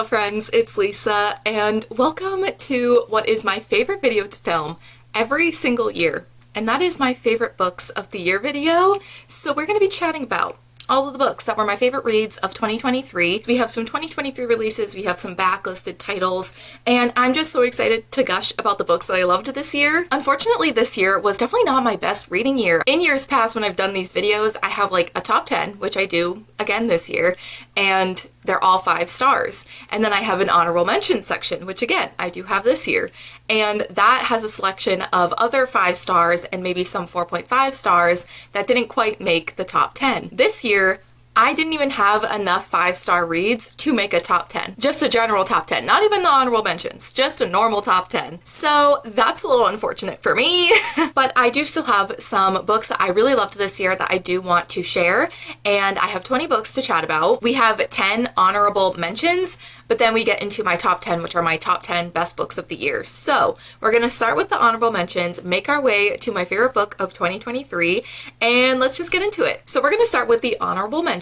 Hello friends, it's Lisa, and welcome to what is my favorite video to film every single year, and that is my favorite books of the year video. So we're going to be chatting about all of the books that were my favorite reads of 2023. We have some 2023 releases, we have some backlisted titles, and I'm just so excited to gush about the books that I loved this year. Unfortunately, this year was definitely not my best reading year. In years past, when I've done these videos, I have like a top 10, which I do again this year, and they're all 5 stars. And then I have an honorable mention section, which again, I do have this year. And that has a selection of other 5 stars and maybe some 4.5 stars that didn't quite make the top 10. This year, I didn't even have enough 5-star reads to make a top 10. Just a general top 10, not even the honorable mentions, just a normal top 10. So that's a little unfortunate for me, but I do still have some books that I really loved this year that I do want to share, and I have 20 books to chat about. We have 10 honorable mentions, but then we get into my top 10, which are my top 10 best books of the year. So we're gonna start with the honorable mentions, make our way to my favorite book of 2023, and let's just get into it. So we're gonna start with the honorable mentions.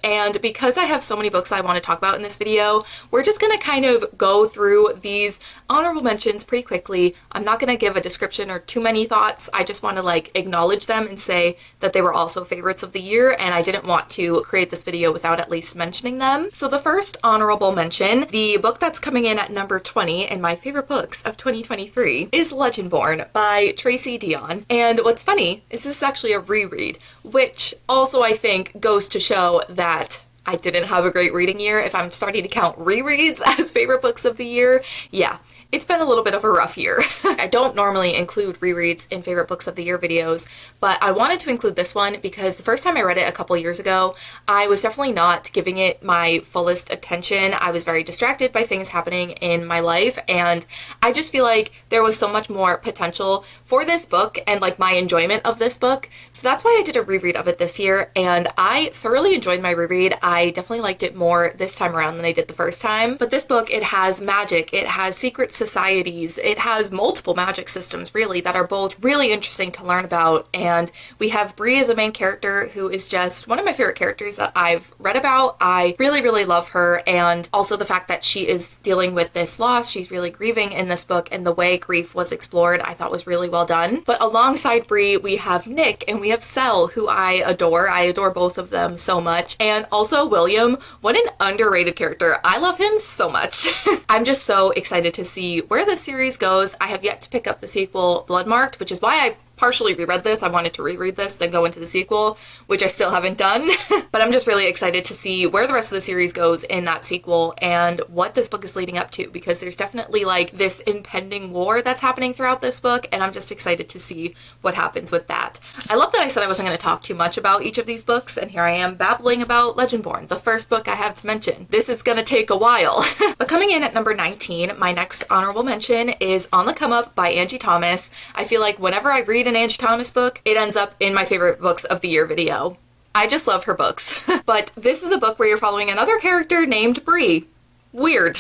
And because I have so many books I want to talk about in this video, we're just going to kind of go through these honorable mentions pretty quickly. I'm not going to give a description or too many thoughts. I just want to like acknowledge them and say that they were also favorites of the year, and I didn't want to create this video without at least mentioning them. So the first honorable mention, the book that's coming in at number 20 in my favorite books of 2023 is Legendborn by Tracy Deonn. And what's funny is this is actually a reread, which also I think goes to show that I didn't have a great reading year. If I'm starting to count rereads as favorite books of the year, yeah, it's been a little bit of a rough year. I don't normally include rereads in favorite books of the year videos, but I wanted to include this one because the first time I read it a couple years ago, I was definitely not giving it my fullest attention. I was very distracted by things happening in my life, and I just feel like there was so much more potential for this book and like my enjoyment of this book. So that's why I did a reread of it this year, and I thoroughly enjoyed my reread. I definitely liked it more this time around than I did the first time. But this book, it has magic, it has secret societies, it has multiple magic systems really that are both really interesting to learn about, and we have Bree as a main character who is just one of my favorite characters that I've read about. I really love her, and also the fact that she is dealing with this loss. She's really grieving in this book, and the way grief was explored I thought was really well done. But alongside Bree, we have Nick and we have Sel, who I adore. I adore both of them so much, and also William. What an underrated character. I love him so much. I'm just so excited to see where the series goes. I have yet to pick up the sequel Bloodmarked, which is why I partially reread this. I wanted to reread this, then go into the sequel, which I still haven't done. But I'm just really excited to see where the rest of the series goes in that sequel and what this book is leading up to, because there's definitely like this impending war that's happening throughout this book, and I'm just excited to see what happens with that. I love that I said I wasn't going to talk too much about each of these books, and here I am babbling about Legendborn, the first book I have to mention. This is going to take a while. But coming in at number 19, my next honorable mention is On the Come Up by Angie Thomas. I feel like whenever I read an Angie Thomas book, it ends up in my favorite books of the year video. I just love her books. But this is a book where you're following another character named Bree. Weird.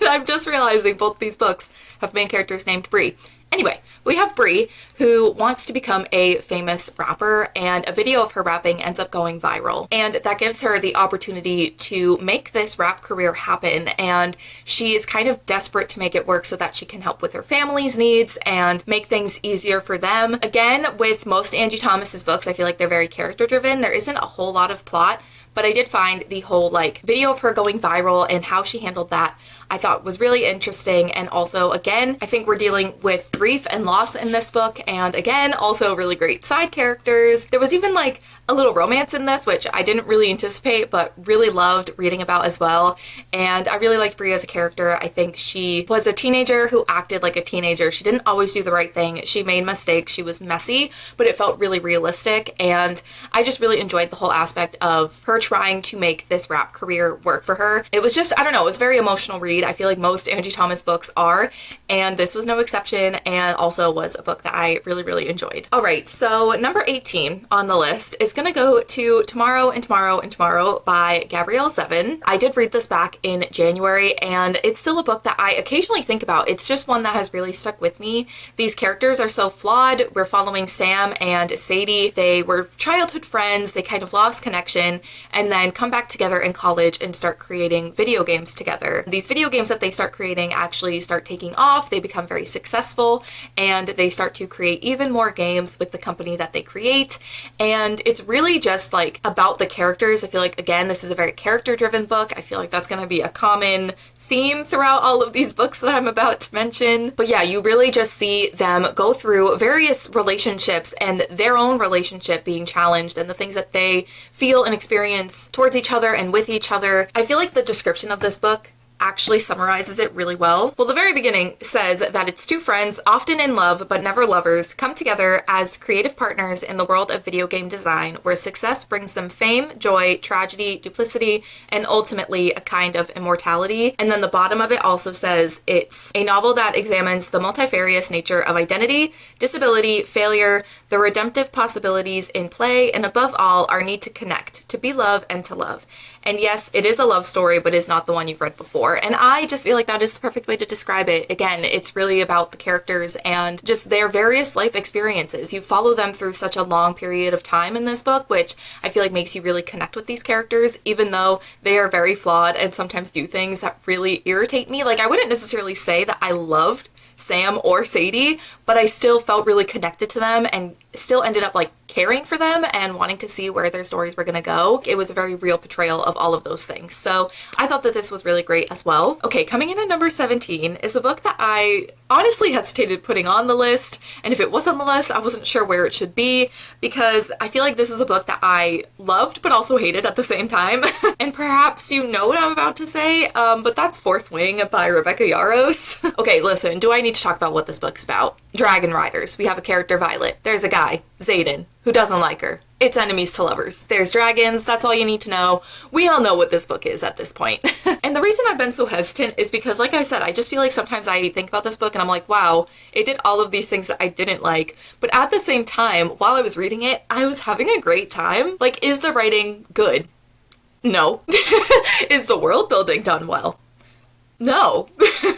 I'm just realizing both these books have main characters named Bree. Anyway, we have Bree, who wants to become a famous rapper, and a video of her rapping ends up going viral. And that gives her the opportunity to make this rap career happen, and she is kind of desperate to make it work so that she can help with her family's needs and make things easier for them. Again, with most Angie Thomas's books, I feel like they're very character-driven. There isn't a whole lot of plot, but I did find the whole like video of her going viral and how she handled that I thought was really interesting. And also, again, I think we're dealing with grief and loss in this book, and again, also really great side characters. There was even like a little romance in this, which I didn't really anticipate, but really loved reading about as well. And I really liked Bree as a character. I think she was a teenager who acted like a teenager. She didn't always do the right thing. She made mistakes. She was messy, but it felt really realistic. And I just really enjoyed the whole aspect of her trying to make this rap career work for her. It was just, I don't know, it was a very emotional read. read. I feel like most Angie Thomas books are, and this was no exception, and also was a book that I really, really enjoyed. All right, so number 18 on the list is gonna go to Tomorrow and Tomorrow and Tomorrow by Gabrielle Zevin. I did read this back in January, and it's still a book that I occasionally think about. It's just one that has really stuck with me. These characters are so flawed. We're following Sam and Sadie. They were childhood friends. They kind of lost connection and then come back together in college and start creating video games together. These video games that they start creating actually start taking off. They become very successful, and they start to create even more games with the company that they create. And it's really just like about the characters. I feel like, again, this is a very character-driven book. I feel like that's going to be a common theme throughout all of these books that I'm about to mention. But yeah, you really just see them go through various relationships and their own relationship being challenged and the things that they feel and experience towards each other and with each other. I feel like the description of this book actually summarizes it really well. Well, the very beginning says that it's two friends, often in love but never lovers, come together as creative partners in the world of video game design, where success brings them fame, joy, tragedy, duplicity, and ultimately a kind of immortality. And then the bottom of it also says it's a novel that examines the multifarious nature of identity, disability, failure, the redemptive possibilities in play, and above all, our need to connect, to be loved, and to love. And yes, it is a love story, but it's not the one you've read before. And I just feel like that is the perfect way to describe it. Again, it's really about the characters and just their various life experiences. You follow them through such a long period of time in this book, which I feel like makes you really connect with these characters, even though they are very flawed and sometimes do things that really irritate me. Like, I wouldn't necessarily say that I loved Sam or Sadie, but I still felt really connected to them and still ended up like caring for them and wanting to see where their stories were going to go. It was a very real portrayal of all of those things. So I thought that this was really great as well. Okay, coming in at number 17 is a book that I honestly hesitated putting on the list, and if it was on the list, I wasn't sure where it should be, because I feel like this is a book that I loved but also hated at the same time. And perhaps you know what I'm about to say, but that's Fourth Wing by Rebecca Yarros. Okay, listen, do I need to talk about what this book's about? Dragon Riders. We have a character, Violet. There's a guy, Xaden, who doesn't like her. It's enemies to lovers. There's dragons. That's all you need to know. We all know what this book is at this point. And the reason I've been so hesitant is because, like I said, I just feel like sometimes I think about this book and I'm like, wow, it did all of these things that I didn't like. But at the same time, while I was reading it, I was having a great time. Like, is the writing good? No. Is the world building done well? No.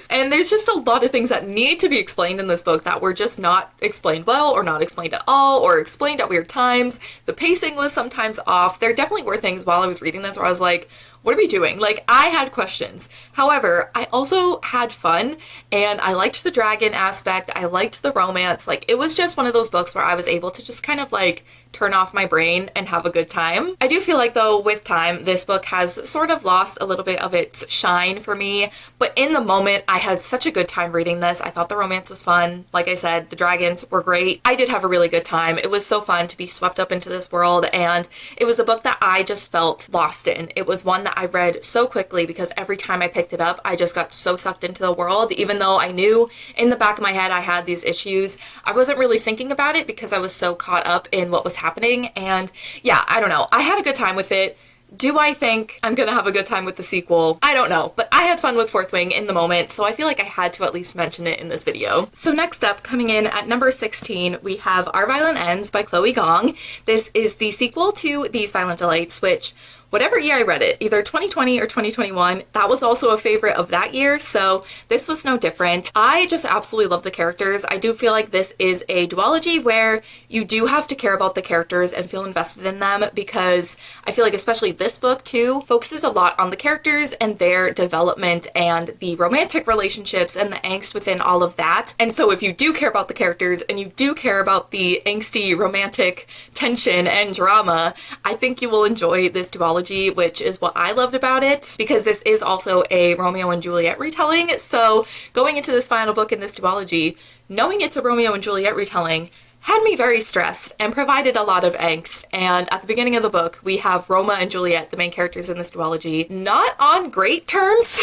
And there's just a lot of things that need to be explained in this book that were just not explained well, or not explained at all, or explained at weird times. The pacing was sometimes off. There definitely were things while I was reading this where I was like, what are we doing? Like, I had questions. However, I also had fun, and I liked the dragon aspect. I liked the romance. Like, it was just one of those books where I was able to just kind of like turn off my brain and have a good time. I do feel like, though, with time, this book has sort of lost a little bit of its shine for me, but in the moment, I had such a good time reading this. I thought the romance was fun. Like I said, the dragons were great. I did have a really good time. It was so fun to be swept up into this world, and it was a book that I just felt lost in. It was one that I read so quickly because every time I picked it up, I just got so sucked into the world. Even though I knew in the back of my head I had these issues, I wasn't really thinking about it because I was so caught up in what was happening. And yeah, I don't know. I had a good time with it. Do I think I'm gonna have a good time with the sequel? I don't know, but I had fun with Fourth Wing in the moment, so I feel like I had to at least mention it in this video. So next up, coming in at number 16, we have Our Violent Ends by Chloe Gong. This is the sequel to These Violent Delights, which, whatever year I read it, either 2020 or 2021, that was also a favorite of that year, so this was no different. I just absolutely love the characters. I do feel like this is a duology where you do have to care about the characters and feel invested in them, because I feel like especially this book too focuses a lot on the characters and their development and the romantic relationships and the angst within all of that. And so if you do care about the characters and you do care about the angsty romantic tension and drama, I think you will enjoy this duology, which is what I loved about it, because this is also a Romeo and Juliet retelling. So going into this final book in this duology, knowing it's a Romeo and Juliet retelling had me very stressed and provided a lot of angst. And at the beginning of the book, we have Roma and Juliet, the main characters in this duology, not on great terms.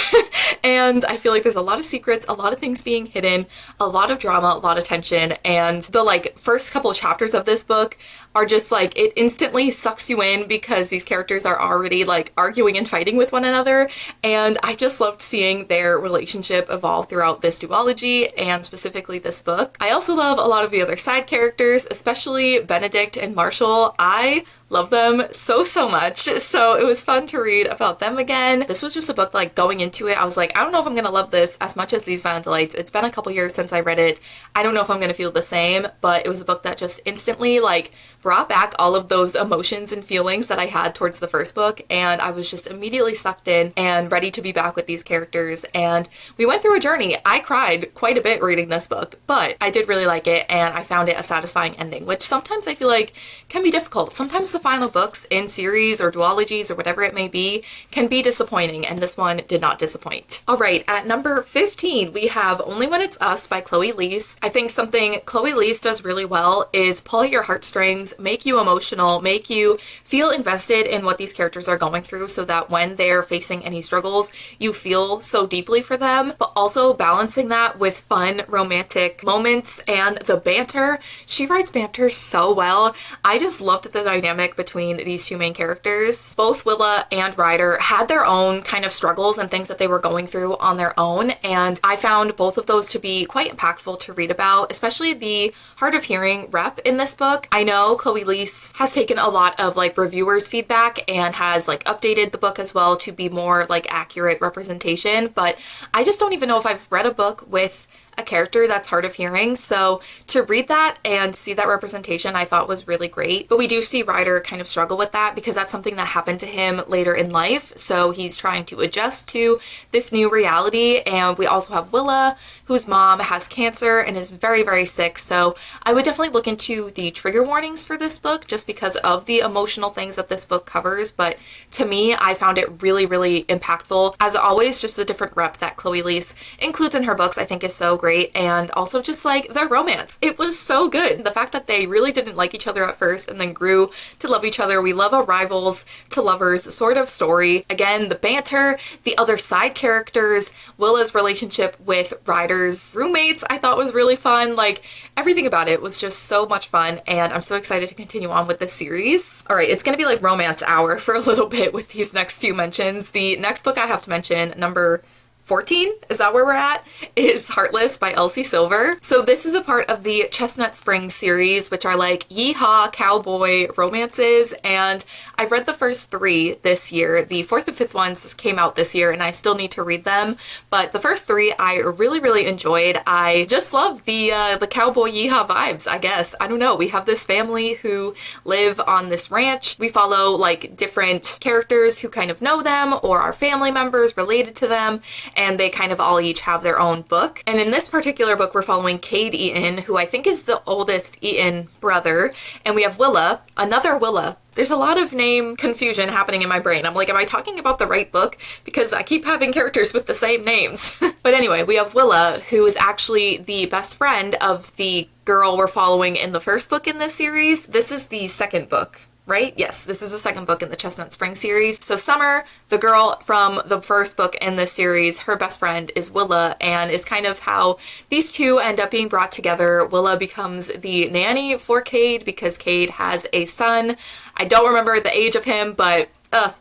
And I feel like there's a lot of secrets, a lot of things being hidden, a lot of drama, a lot of tension. And the first couple of chapters of this book, are just like, it instantly sucks you in because these characters are already like arguing and fighting with one another, and I just loved seeing their relationship evolve throughout this duology and specifically this book. I also love a lot of the other side characters, especially Benedict and Marshall. I love them so much, so it was fun to read about them again. This was just a book, like, going into it, I was like, I don't know if I'm gonna love this as much as these Violent Delights. It's been a couple years since I read it. I don't know if I'm gonna feel the same, but it was a book that just instantly, like, brought back all of those emotions and feelings that I had towards the first book, and I was just immediately sucked in and ready to be back with these characters. And we went through a journey. I cried quite a bit reading this book, but I did really like it, and I found it a satisfying ending, which sometimes I feel like can be difficult. Sometimes the final books in series or duologies or whatever it may be can be disappointing, and this one did not disappoint. All right, at number 15, we have Only When It's Us by Chloe Leese. I think something Chloe Leese does really well is pull at your heartstrings, make you emotional, make you feel invested in what these characters are going through so that when they're facing any struggles, you feel so deeply for them, but also balancing that with fun, romantic moments and the banter. She writes banter so well. I just loved the dynamic between these two main characters. Both Willa and Ryder had their own kind of struggles and things that they were going through on their own, and I found both of those to be quite impactful to read about, especially the hard of hearing rep in this book. I know Chloe Leese has taken a lot of like reviewers' feedback and has like updated the book as well to be more like accurate representation, but I just don't even know if I've read a book with a character that's hard of hearing, so to read that and see that representation I thought was really great. But we do see Ryder kind of struggle with that because that's something that happened to him later in life, so he's trying to adjust to this new reality. And we also have Willa, whose mom has cancer and is very sick, so I would definitely look into the trigger warnings for this book just because of the emotional things that this book covers. But to me, I found it really impactful. As always, just the different rep that Chloe Leese includes in her books I think is so great, and also just like their romance. It was so good. The fact that they really didn't like each other at first and then grew to love each other. We love a rivals to lovers sort of story. Again, the banter, the other side characters, Willa's relationship with Ryder's roommates I thought was really fun. Like, everything about it was just so much fun, and I'm so excited to continue on with this series. All right, it's gonna be like romance hour for a little bit with these next few mentions. The next book I have to mention, number 14, is that where we're at, is Heartless by Elsie Silver. So this is a part of the Chestnut Springs series, which are like yeehaw cowboy romances, and I've read the first 3 this year. The 4th and 5th ones came out this year and I still need to read them, but the first 3 I really enjoyed. I just love the cowboy yeehaw vibes, I guess. I don't know, we have this family who live on this ranch. We follow like different characters who kind of know them or are family members related to them, and they kind of all each have their own book. And in this particular book, we're following Cade Eaton, who I think is the oldest Eaton brother, and we have Willa, another Willa. There's a lot of name confusion happening in my brain. I'm like, am I talking about the right book? Because I keep having characters with the same names. But anyway, we have Willa, who is actually the best friend of the girl we're following in the first book in this series. This is the second book, right? Yes, this is the second book in the Chestnut Springs series. So Summer, the girl from the first book in this series, her best friend is Willa, and is kind of how these two end up being brought together. Willa becomes the nanny for Cade because Cade has a son. I don't remember the age of him, but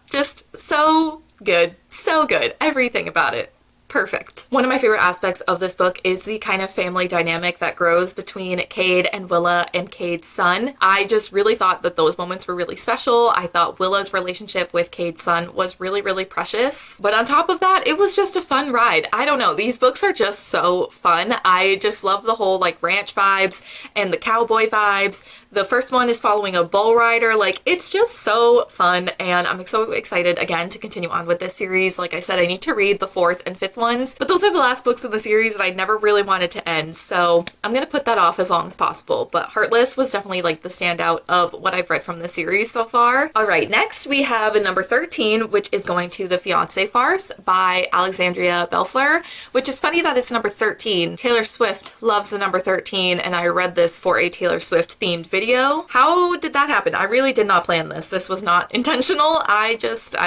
just so good. So good. Everything about it. Perfect. One of my favorite aspects of this book is the kind of family dynamic that grows between Cade and Willa and Cade's son. I just really thought that those moments were really special. I thought Willa's relationship with Cade's son was really precious. But on top of that, it was just a fun ride. I don't know, these books are just so fun. I just love the whole like ranch vibes and the cowboy vibes. The first one is following a bull rider. Like, it's just so fun, and I'm so excited again to continue on with this series. Like I said, I need to read the 4th and 5th ones, but those are the last books in the series that I never really wanted to end, so I'm gonna put that off as long as possible. But Heartless was definitely like the standout of what I've read from the series so far. All right, next we have number 13, which is going to The Fiancé Farce by Alexandria Bellfleur, which is funny that it's number 13. Taylor Swift loves the number 13, and I read this for a Taylor Swift themed video. How did that happen? I really did not plan this. This was not intentional. I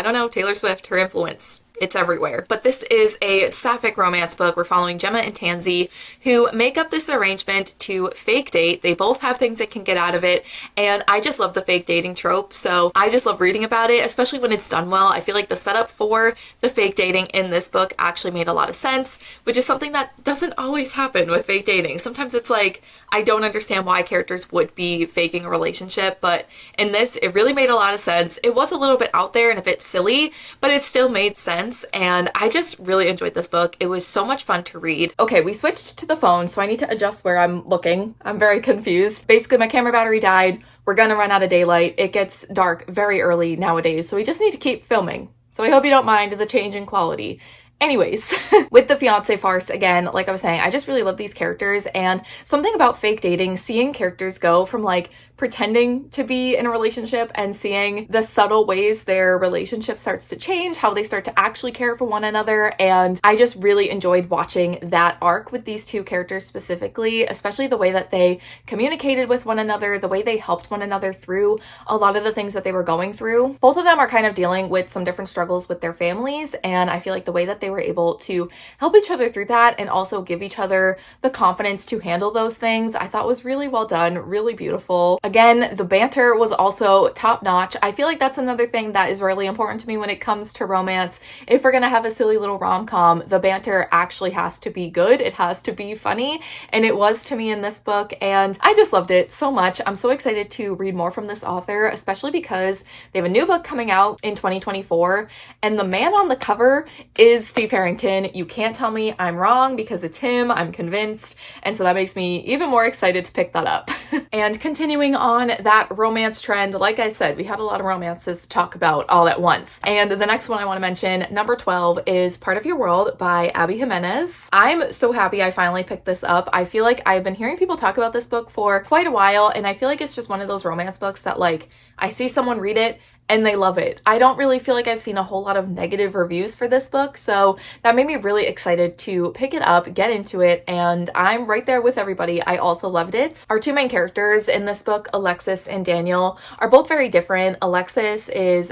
don't know, Taylor Swift, her influence. it's everywhere. But this is a sapphic romance book. We're following Gemma and Tansy, who make up this arrangement to fake date. They both have things that can get out of it, and I just love the fake dating trope, so I just love reading about it, especially when it's done well. I feel like the setup for the fake dating in this book actually made a lot of sense, which is something that doesn't always happen with fake dating. Sometimes it's like, I don't understand why characters would be faking a relationship, but in this, it really made a lot of sense. It was a little bit out there and a bit silly, but it still made sense, and I just really enjoyed this book. It was so much fun to read. Okay, we switched to the phone, so I need to adjust where I'm looking. I'm very confused. Basically, my camera battery died. We're gonna run out of daylight. It gets dark very early nowadays, so we just need to keep filming. So I hope you don't mind the change in quality. Anyways, with the fiance farce, again, like I was saying, I just really love these characters, and something about fake dating, seeing characters go from like pretending to be in a relationship and seeing the subtle ways their relationship starts to change, how they start to actually care for one another. And I just really enjoyed watching that arc with these two characters specifically, especially the way that they communicated with one another, the way they helped one another through a lot of the things that they were going through. Both of them are kind of dealing with some different struggles with their families, and I feel like the way that they were able to help each other through that and also give each other the confidence to handle those things, I thought was really well done, really beautiful. Again, the banter was also top notch. I feel like that's another thing that is really important to me when it comes to romance. If we're gonna have a silly little rom-com, the banter actually has to be good. It has to be funny, and it was to me in this book, and I just loved it so much. I'm so excited to read more from this author, especially because they have a new book coming out in 2024, and the man on the cover is Steve Harrington. You can't tell me I'm wrong because it's him. I'm convinced, and so that makes me even more excited to pick that up. And continuing on that romance trend, like I said, we had a lot of romances to talk about all at once. And the next one I want to mention, number 12, is Part of Your World by Abby Jimenez. I'm so happy I finally picked this up. I feel like I've been hearing people talk about this book for quite a while, and I feel like it's just one of those romance books that, like, I see someone read it and they love it. I don't really feel like I've seen a whole lot of negative reviews for this book, so that made me really excited to pick it up, get into it, and I'm right there with everybody. I also loved it. Our two main characters in this book, Alexis and Daniel, are both very different. Alexis is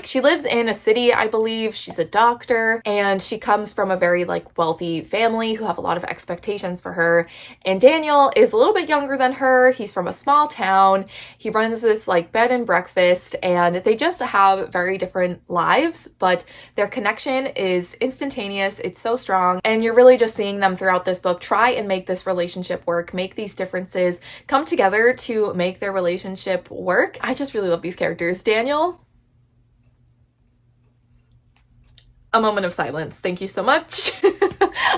she lives in a city, I believe. She's a doctor, and she comes from a very, like, wealthy family who have a lot of expectations for her. And Daniel is a little bit younger than her. He's from a small town. He runs this, like, bed and breakfast, and they just have very different lives, but their connection is instantaneous. It's so strong, and you're really just seeing them throughout this book try and make this relationship work, make these differences come together to make their relationship work. I just really love these characters. Daniel, a moment of silence. Thank you so much.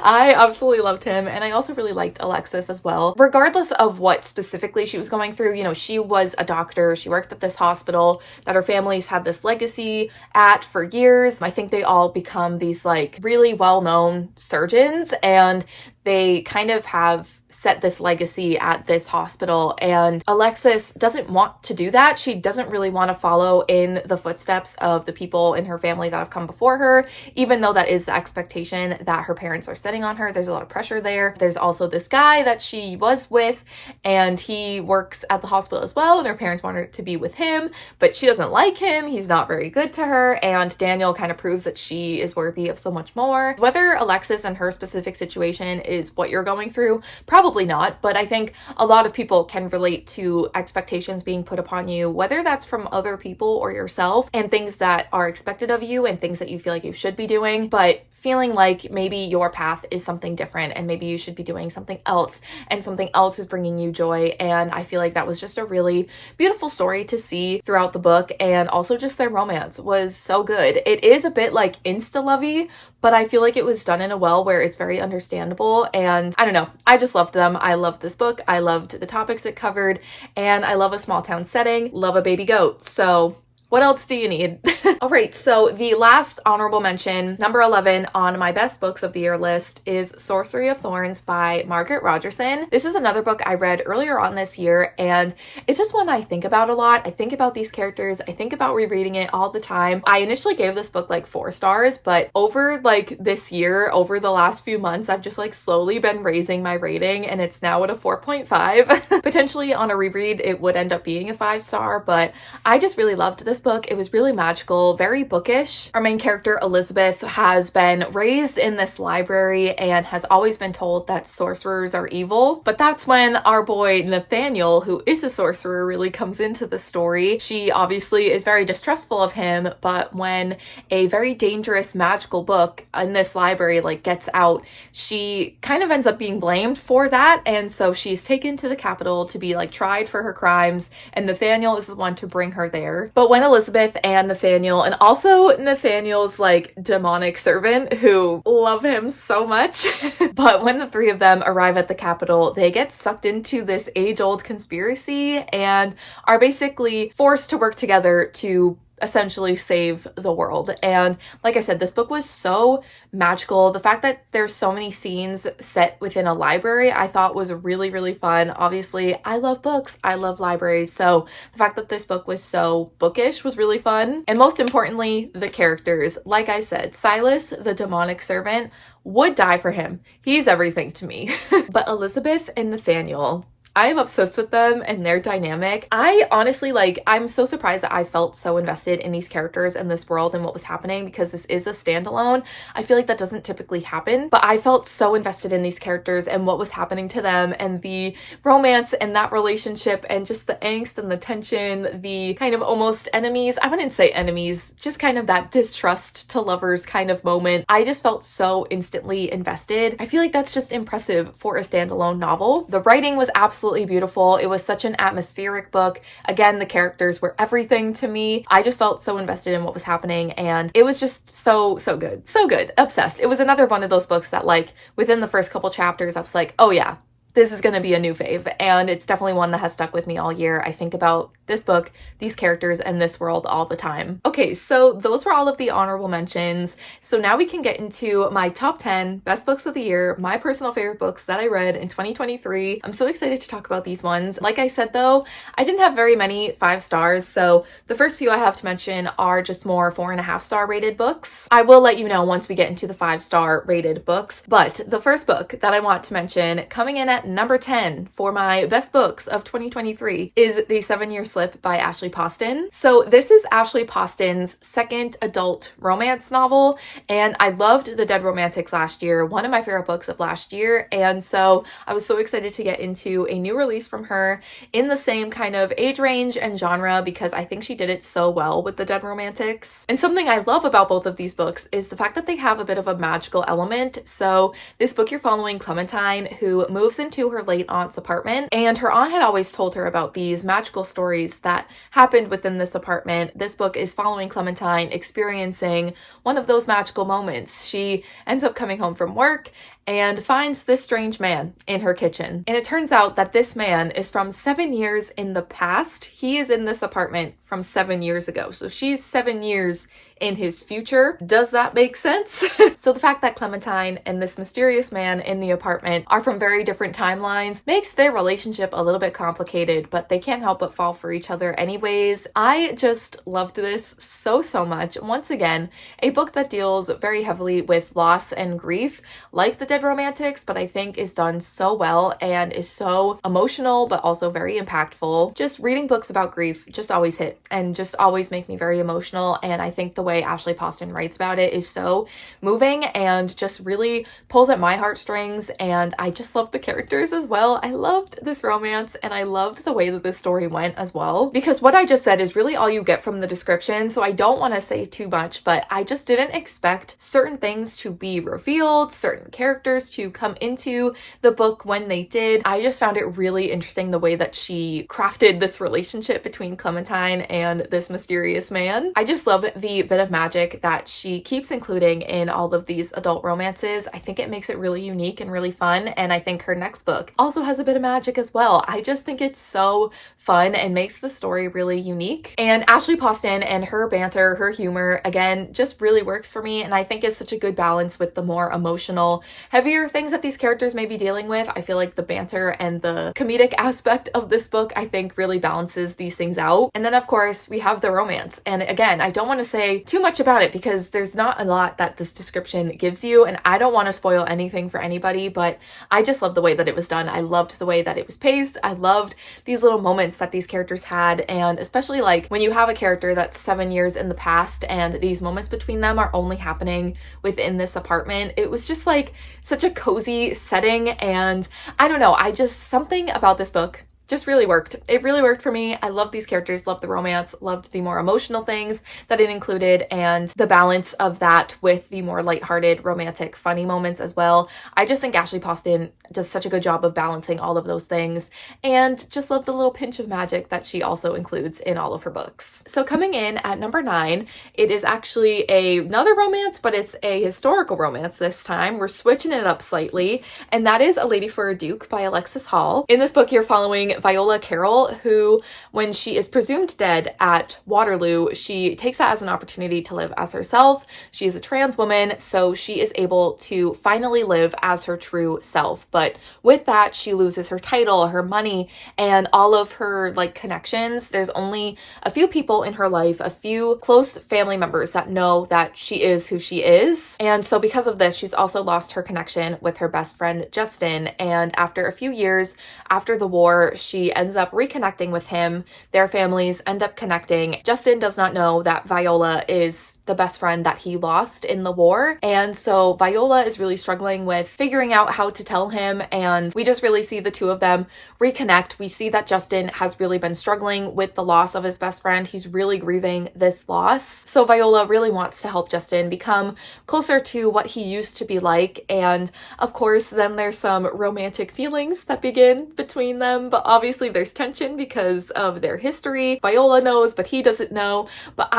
I absolutely loved him, and I also really liked Alexis as well. Regardless of what specifically she was going through, you know, she was a doctor. She worked at this hospital that her family's had this legacy at for years. I think they all become these, like, really well-known surgeons, and they kind of have set this legacy at this hospital, and Alexis doesn't want to do that. She doesn't really want to follow in the footsteps of the people in her family that have come before her, even though that is the expectation that her parents are setting on her. There's a lot of pressure there. There's also this guy that she was with, and he works at the hospital as well, and her parents want her to be with him, but she doesn't like him. He's not very good to her, and Daniel kind of proves that she is worthy of so much more. Whether Alexis and her specific situation is what you're going through, probably not, but I think a lot of people can relate to expectations being put upon you, whether that's from other people or yourself, and things that are expected of you and things that you feel like you should be doing, but feeling like maybe your path is something different and maybe you should be doing something else and something else is bringing you joy. And I feel like that was just a really beautiful story to see throughout the book, and also just their romance was so good. It is a bit like insta-lovey, but I feel like it was done in a well where it's very understandable, and I don't know, I just loved them. I loved this book. I loved the topics it covered, and I love a small town setting, love a baby goat. So what else do you need? All right, so the last honorable mention, number 11 on my best books of the year list, is Sorcery of Thorns by Margaret Rogerson. This is another book I read earlier on this year, and it's just one I think about a lot. I think about these characters. I think about rereading it all the time. I initially gave this book like 4 stars, but over like this year, over the last few months, I've just like slowly been raising my rating, and it's now at a 4.5. Potentially on a reread, it would end up being a 5-star, but I just really loved this book, it was really magical, very bookish. Our main character, Elizabeth, has been raised in this library and has always been told that sorcerers are evil. But that's when our boy Nathaniel, who is a sorcerer, really comes into the story. She obviously is very distrustful of him, but when a very dangerous magical book in this library gets out, she kind of ends up being blamed for that, and so she's taken to the capital to be tried for her crimes, and Nathaniel is the one to bring her there. But when Elizabeth and Nathaniel, and also Nathaniel's demonic servant, who love him so much, but when the three of them arrive at the capital, they get sucked into this age-old conspiracy and are basically forced to work together to essentially save the world. And like I said, this book was so magical. The fact that there's so many scenes set within a library, I thought was really, really fun. Obviously, I love books. I love libraries. So the fact that this book was so bookish was really fun. And most importantly, the characters. Like I said, Silas, the demonic servant, would die for him. He's everything to me. But Elizabeth and Nathaniel, I am obsessed with them and their dynamic. I honestly, I'm so surprised that I felt so invested in these characters and this world and what was happening, because this is a standalone. I feel like that doesn't typically happen, but I felt so invested in these characters and what was happening to them and the romance and that relationship and just the angst and the tension, the kind of almost enemies. I wouldn't say enemies, just kind of that distrust to lovers kind of moment. I just felt so instantly invested. I feel like that's just impressive for a standalone novel. The writing was absolutely beautiful. It was such an atmospheric book. Again, the characters were everything to me. I just felt so invested in what was happening, and it was just so good. So good. Obsessed. It was another one of those books that within the first couple chapters, I was like, oh yeah, this is going to be a new fave, and it's definitely one that has stuck with me all year. I think about this book, these characters, and this world all the time. Okay, so those were all of the honorable mentions. So now we can get into my top 10 best books of the year, my personal favorite books that I read in 2023. I'm so excited to talk about these ones. Like I said though, I didn't have very many 5 stars, so the first few I have to mention are just more 4.5 star rated books. I will let you know once we get into the 5-star rated books, but the first book that I want to mention, coming in at number 10 for my best books of 2023, is The 7-Year Slip by Ashley Poston. So this is Ashley Poston's second adult romance novel, and I loved The Dead Romantics last year, one of my favorite books of last year, and so I was so excited to get into a new release from her in the same kind of age range and genre, because I think she did it so well with The Dead Romantics. And something I love about both of these books is the fact that they have a bit of a magical element. So this book, you're following Clementine, who moves into her late aunt's apartment, and her aunt had always told her about these magical stories that happened within this apartment. This book is following Clementine experiencing one of those magical moments. She ends up coming home from work and finds this strange man in her kitchen. And it turns out that this man is from 7 years in the past. He is in this apartment from 7 years ago. So she's 7 years in his future. Does that make sense? So the fact that Clementine and this mysterious man in the apartment are from very different timelines makes their relationship a little bit complicated, but they can't help but fall for each other anyways. I just loved this so much. Once again, a book that deals very heavily with loss and grief, like The Dead Romantics, but I think is done so well and is so emotional, but also very impactful. Just reading books about grief just always hit and just always make me very emotional, and I think the way Ashley Poston writes about it is so moving and just really pulls at my heartstrings, and I just love the characters as well. I loved this romance, and I loved the way that this story went as well, because what I just said is really all you get from the description, so I don't want to say too much, but I just didn't expect certain things to be revealed, certain characters to come into the book when they did. I just found it really interesting the way that she crafted this relationship between Clementine and this mysterious man. I just love the bit of magic that she keeps including in all of these adult romances. I think it makes it really unique and really fun, and I think her next book also has a bit of magic as well. I just think it's so fun and makes the story really unique. And Ashley Poston and her banter, her humor, again, just really works for me, and I think is such a good balance with the more emotional, heavier things that these characters may be dealing with. I feel like the banter and the comedic aspect of this book, I think, really balances these things out. And then of course we have the romance, and again, I don't want to say too much about it because there's not a lot that this description gives you, and I don't want to spoil anything for anybody, but I just love the way that it was done. I loved the way that it was paced. I loved these little moments that these characters had, and especially like when you have a character that's 7 years in the past and these moments between them are only happening within this apartment. It was just like such a cozy setting, and I don't know, something about this book just really worked. It really worked for me. I love these characters, loved the romance, loved the more emotional things that it included, and the balance of that with the more lighthearted, romantic, funny moments as well. I just think Ashley Poston does such a good job of balancing all of those things, and just love the little pinch of magic that she also includes in all of her books. So coming in at number 9, it is actually another romance, but it's a historical romance this time. We're switching it up slightly, and that is A Lady for a Duke by Alexis Hall. In this book, you're following Viola Carroll, who, when she is presumed dead at Waterloo, she takes that as an opportunity to live as herself. She is a trans woman, so she is able to finally live as her true self. But with that, she loses her title, her money, and all of her like connections. There's only a few people in her life, a few close family members that know that she is who she is. And so because of this, she's also lost her connection with her best friend, Justin. And after a few years after the war, she ends up reconnecting with him. Their families end up connecting. Justin does not know that Viola is the best friend that he lost in the war. And so Viola is really struggling with figuring out how to tell him, and we just really see the two of them reconnect. We see that Justin has really been struggling with the loss of his best friend. He's really grieving this loss. So Viola really wants to help Justin become closer to what he used to be like. And of course, then there's some romantic feelings that begin between them, but obviously there's tension because of their history. Viola knows, but he doesn't know. But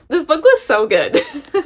this book was so good.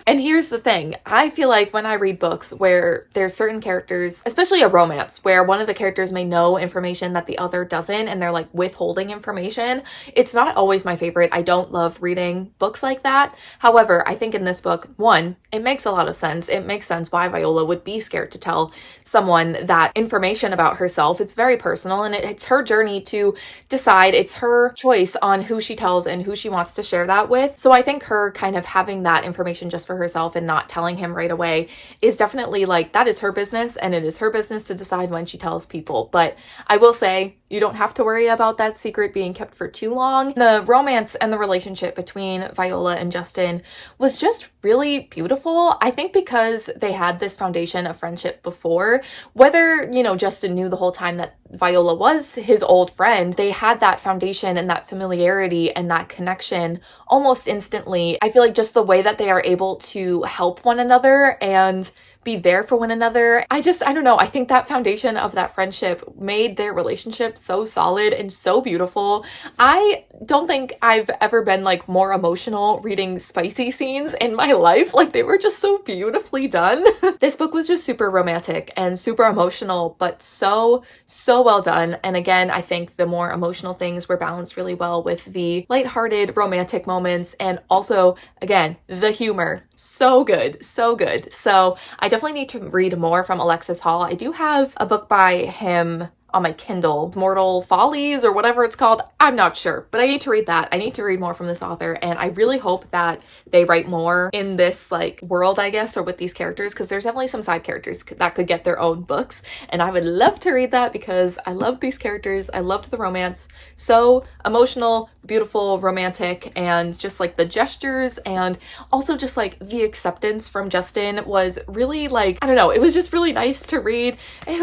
And here's the thing. I feel like when I read books where there's certain characters, especially a romance, where one of the characters may know information that the other doesn't, and they're like withholding information, it's not always my favorite. I don't love reading books like that. However, I think in this book, one, it makes a lot of sense. It makes sense why Viola would be scared to tell someone that information about herself. It's very personal, and it's her journey to decide. It's her choice on who she tells and who she wants to share that with. So I think her kind of having that information just for herself and not telling him right away is definitely like, that is her business, and it is her business to decide when she tells people. But I will say, you don't have to worry about that secret being kept for too long. The romance and the relationship between Viola and Justin was just really beautiful. I think because they had this foundation of friendship before, whether, Justin knew the whole time that Viola was his old friend, they had that foundation and that familiarity and that connection almost instantly. I feel like just the way that they are able to help one another and be there for one another. I don't know. I think that foundation of that friendship made their relationship so solid and so beautiful. I don't think I've ever been like more emotional reading spicy scenes in my life. Like, they were just so beautifully done. This book was just super romantic and super emotional, but so well done. And again, I think the more emotional things were balanced really well with the lighthearted romantic moments, and also, again, the humor. So good, so good. So I definitely need to read more from Alexis Hall. I do have a book by him on my Kindle, Mortal Follies or whatever it's called. I'm not sure, but I need to read that. I need to read more from this author, and I really hope that they write more in this like world, I guess, or with these characters, because there's definitely some side characters that could get their own books, and I would love to read that because I love these characters. I loved the romance. So emotional, beautiful, romantic, and just like the gestures, and also just like the acceptance from Justin was really like, I don't know, it was just really nice to read. It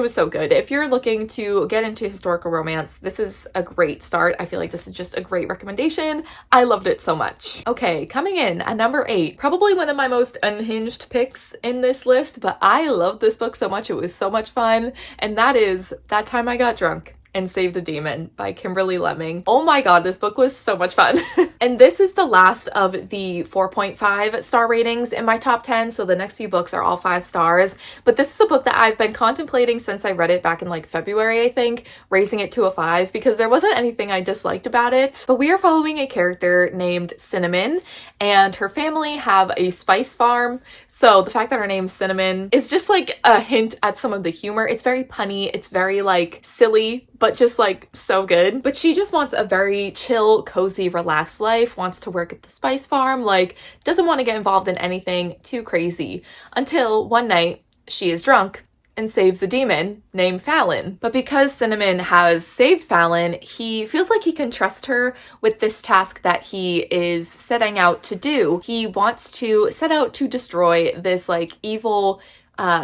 was so good. If you're looking to get into historical romance, this is a great start. I feel like this is just a great recommendation. I loved it so much. Okay, coming in at number 8, probably one of my most unhinged picks in this list, but I loved this book so much. It was so much fun, and that is That Time I Got Drunk and Saved a Demon by Kimberly Lemming. Oh my god, this book was so much fun. And this is the last of the 4.5 star ratings in my top 10, so the next few books are all 5 stars. But this is a book that I've been contemplating since I read it back in like February, I think, raising it to a 5 because there wasn't anything I disliked about it. But we are following a character named Cinnamon, and her family have a spice farm. So the fact that her name's Cinnamon is just like a hint at some of the humor. It's very punny, it's very like silly, but just like so good. But she just wants a very chill, cozy, relaxed life, wants to work at the spice farm, like doesn't want to get involved in anything too crazy until one night she is drunk and saves a demon named Fallon. But because Cinnamon has saved Fallon, he feels like he can trust her with this task that he is setting out to do. He wants to set out to destroy this like evil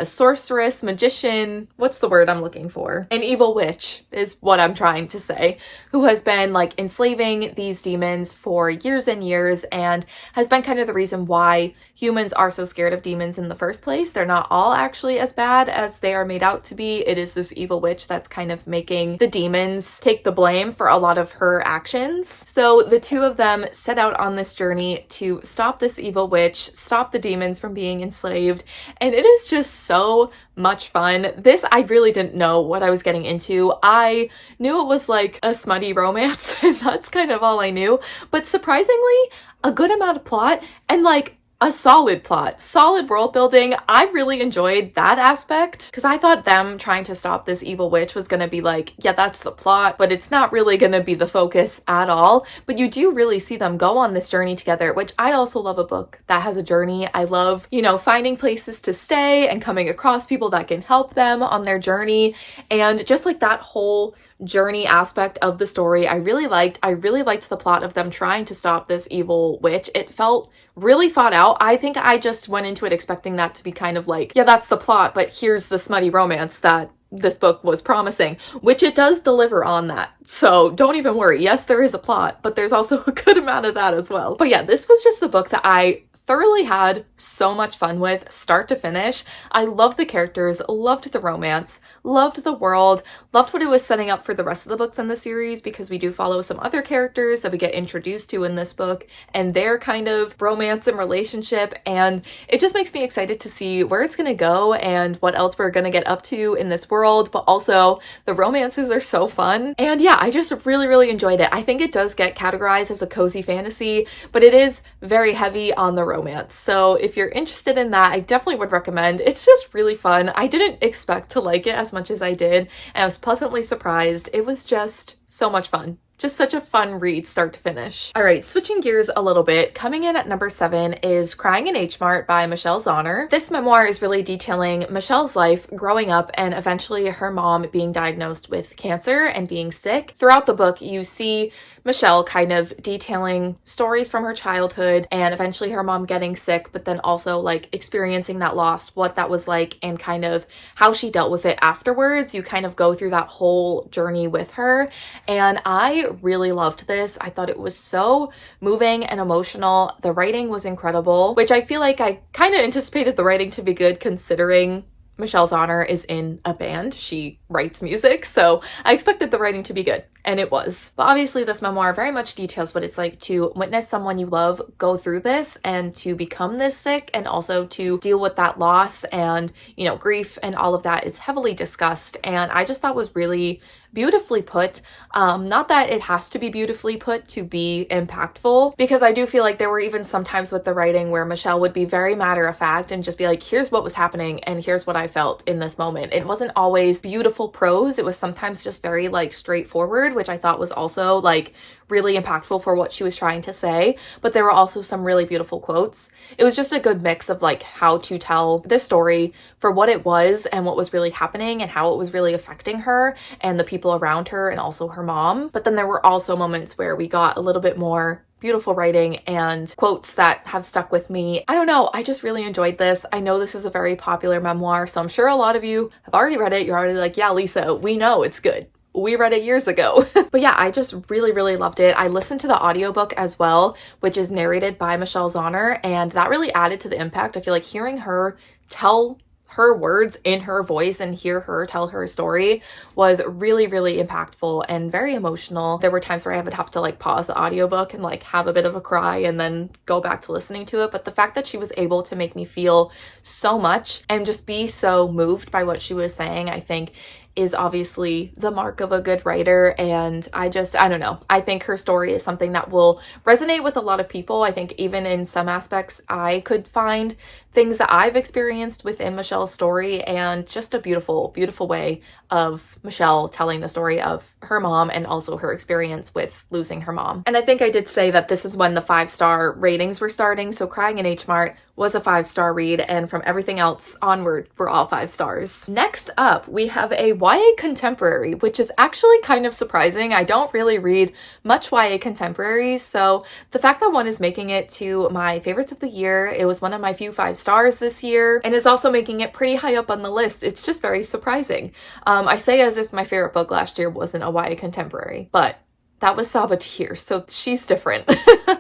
sorceress, magician, what's the word I'm looking for? An evil witch is what I'm trying to say, who has been like enslaving these demons for years and years and has been kind of the reason why humans are so scared of demons in the first place. They're not all actually as bad as they are made out to be. It is this evil witch that's kind of making the demons take the blame for a lot of her actions. So the two of them set out on this journey to stop this evil witch, stop the demons from being enslaved, and it is just so much fun. This, I really didn't know what I was getting into. I knew it was like a smutty romance and that's kind of all I knew, but surprisingly, a good amount of plot and like a solid plot, solid world building. I really enjoyed that aspect because I thought them trying to stop this evil witch was going to be like, yeah, that's the plot, but it's not really going to be the focus at all. But you do really see them go on this journey together, which I also love a book that has a journey. I love, you know, finding places to stay and coming across people that can help them on their journey. And just like that whole journey aspect of the story, I really liked the plot of them trying to stop this evil witch. It felt really thought out. I think I just went into it expecting that to be kind of like, yeah, that's the plot, but here's the smutty romance that this book was promising, which it does deliver on that. So don't even worry. Yes, there is a plot, but there's also a good amount of that as well. But yeah, this was just a book that I thoroughly had so much fun with start to finish. I loved the characters, loved the romance, loved the world, loved what it was setting up for the rest of the books in the series, because we do follow some other characters that we get introduced to in this book and their kind of romance and relationship, and it just makes me excited to see where it's going to go and what else we're going to get up to in this world. But also the romances are so fun, and yeah, I just really enjoyed it. I think it does get categorized as a cozy fantasy, but it is very heavy on the romance. So if you're interested in that, I definitely would recommend. It's just really fun. I didn't expect to like it as much as I did, and I was pleasantly surprised. It was just so much fun. Just such a fun read start to finish. All right, switching gears a little bit, coming in at number 7 is Crying in H Mart by Michelle Zauner. This memoir is really detailing Michelle's life growing up and eventually her mom being diagnosed with cancer and being sick. Throughout the book, you see Michelle kind of detailing stories from her childhood and eventually her mom getting sick, but then also like experiencing that loss, what that was like, and kind of how she dealt with it afterwards. You kind of go through that whole journey with her, and I really loved this. I thought it was so moving and emotional. The writing was incredible, which I feel like I kind of anticipated the writing to be good considering Michelle Zauner is in a band. She writes music, so I expected the writing to be good, and it was. But obviously this memoir very much details what it's like to witness someone you love go through this and to become this sick, and also to deal with that loss and, you know, grief, and all of that is heavily discussed, and I just thought was really beautifully put. Not that it has to be beautifully put to be impactful, because I do feel like there were even some times with the writing where Michelle would be very matter of fact and just be like, here's what was happening and here's what I felt in this moment. It wasn't always beautiful prose. It was sometimes just very like straightforward, which I thought was also like really impactful for what she was trying to say. But there were also some really beautiful quotes. It was just a good mix of like how to tell this story for what it was and what was really happening and how it was really affecting her and the people around her and also her mom. But then there were also moments where we got a little bit more beautiful writing and quotes that have stuck with me. I don't know, I just really enjoyed this. I know this is a very popular memoir, so I'm sure a lot of you have already read it. You're already like, yeah, Lisa, we know it's good. We read it years ago. But yeah, I just really loved it. I listened to the audiobook as well, which is narrated by Michelle Zauner, and that really added to the impact. I feel like hearing her tell her words in her voice and hear her tell her story was really impactful and very emotional. There were times where I would have to like pause the audiobook and like have a bit of a cry and then go back to listening to it. But the fact that she was able to make me feel so much and just be so moved by what she was saying, I think is obviously the mark of a good writer, and I don't know. I think her story is something that will resonate with a lot of people. I think even in some aspects, I could find things that I've experienced within Michelle's story, and just a beautiful, beautiful way of Michelle telling the story of her mom and also her experience with losing her mom. And I think I did say that this is when the 5-star ratings were starting, so Crying in H Mart was a 5-star read, and from everything else onward, we're all 5 stars. Next up, we have a YA contemporary, which is actually kind of surprising. I don't really read much YA contemporaries, so the fact that one is making it to my favorites of the year, it was one of my few 5 stars this year, and is also making it pretty high up on the list. It's just very surprising. I say as if my favorite book last year wasn't a YA contemporary, but that was Saboteur, so she's different.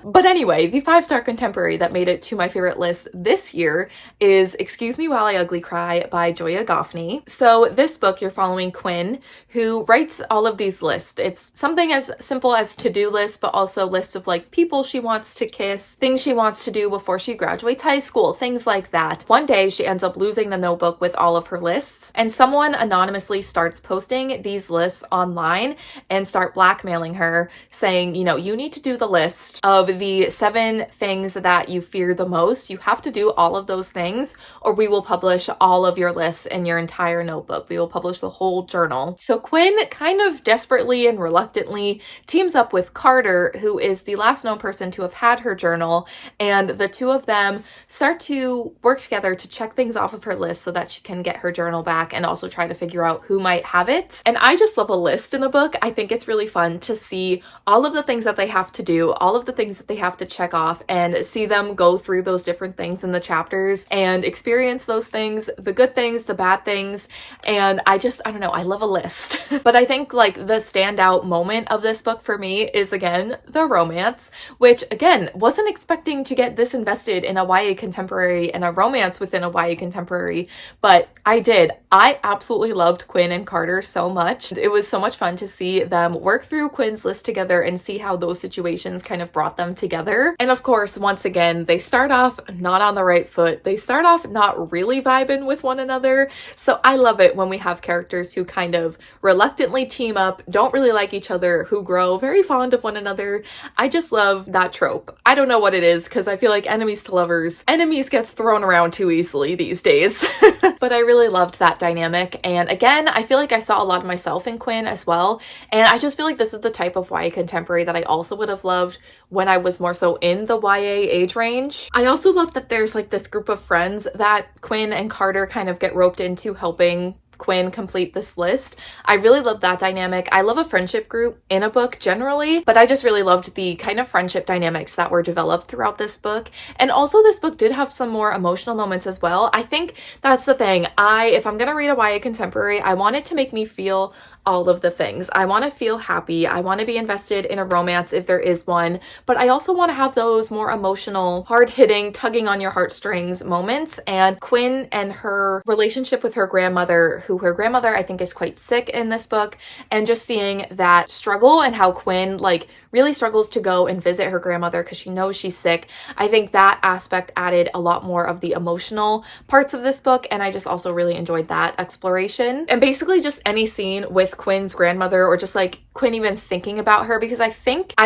But anyway, the 5-star contemporary that made it to my favorite list this year is Excuse Me While I Ugly Cry by Joya Goffney. So this book, you're following Quinn, who writes all of these lists. It's something as simple as to-do lists, but also lists of like people she wants to kiss, things she wants to do before she graduates high school, things like that. One day she ends up losing the notebook with all of her lists, and someone anonymously starts posting these lists online and start blackmailing her, saying, you know, you need to do the list of the 7 things that you fear the most. You have to do all of those things, or we will publish all of your lists in your entire notebook. We will publish the whole journal. So Quinn kind of desperately and reluctantly teams up with Carter, who is the last known person to have had her journal, and the two of them start to work together to check things off of her list so that she can get her journal back and also try to figure out who might have it. And I just love a list in a book. I think it's really fun to see all of the things that they have to do, all of the things that they have to check off, and see them go through those different things in the chapters and experience those things, the good things, the bad things. And I don't know, I love a list. But I think like the standout moment of this book for me is again the romance, which again wasn't expecting to get this invested in a YA contemporary and a romance within a YA contemporary, but I did. I absolutely loved Quinn and Carter so much. It was so much fun to see them work through Quinn's list together and see how those situations kind of brought them together. And of course, once again, they start off not on the right foot. They start off not really vibing with one another. So I love it when we have characters who kind of reluctantly team up, don't really like each other, who grow very fond of one another. I just love that trope. I don't know what it is, because I feel like enemies to lovers, enemies gets thrown around too easily these days. But I really loved that dynamic. And again, I feel like I saw a lot of myself in Quinn as well. And I just feel like this is the type of YA contemporary that I also would have loved when I was more so in the YA age range. I also love that there's like this group of friends that Quinn and Carter kind of get roped into helping Quinn complete this list. I really love that dynamic. I love a friendship group in a book generally, but I just really loved the kind of friendship dynamics that were developed throughout this book. And also this book did have some more emotional moments as well. I think that's the thing. If I'm gonna read a YA contemporary, I want it to make me feel all of the things. I want to feel happy. I want to be invested in a romance if there is one, but I also want to have those more emotional, hard-hitting, tugging on your heartstrings moments. And Quinn and her relationship with her grandmother, who her grandmother I think is quite sick in this book, and just seeing that struggle and how Quinn like really struggles to go and visit her grandmother because she knows she's sick. I think that aspect added a lot more of the emotional parts of this book, and I just also really enjoyed that exploration. And basically just any scene with Quinn's grandmother, or just like Quinn even thinking about her, because I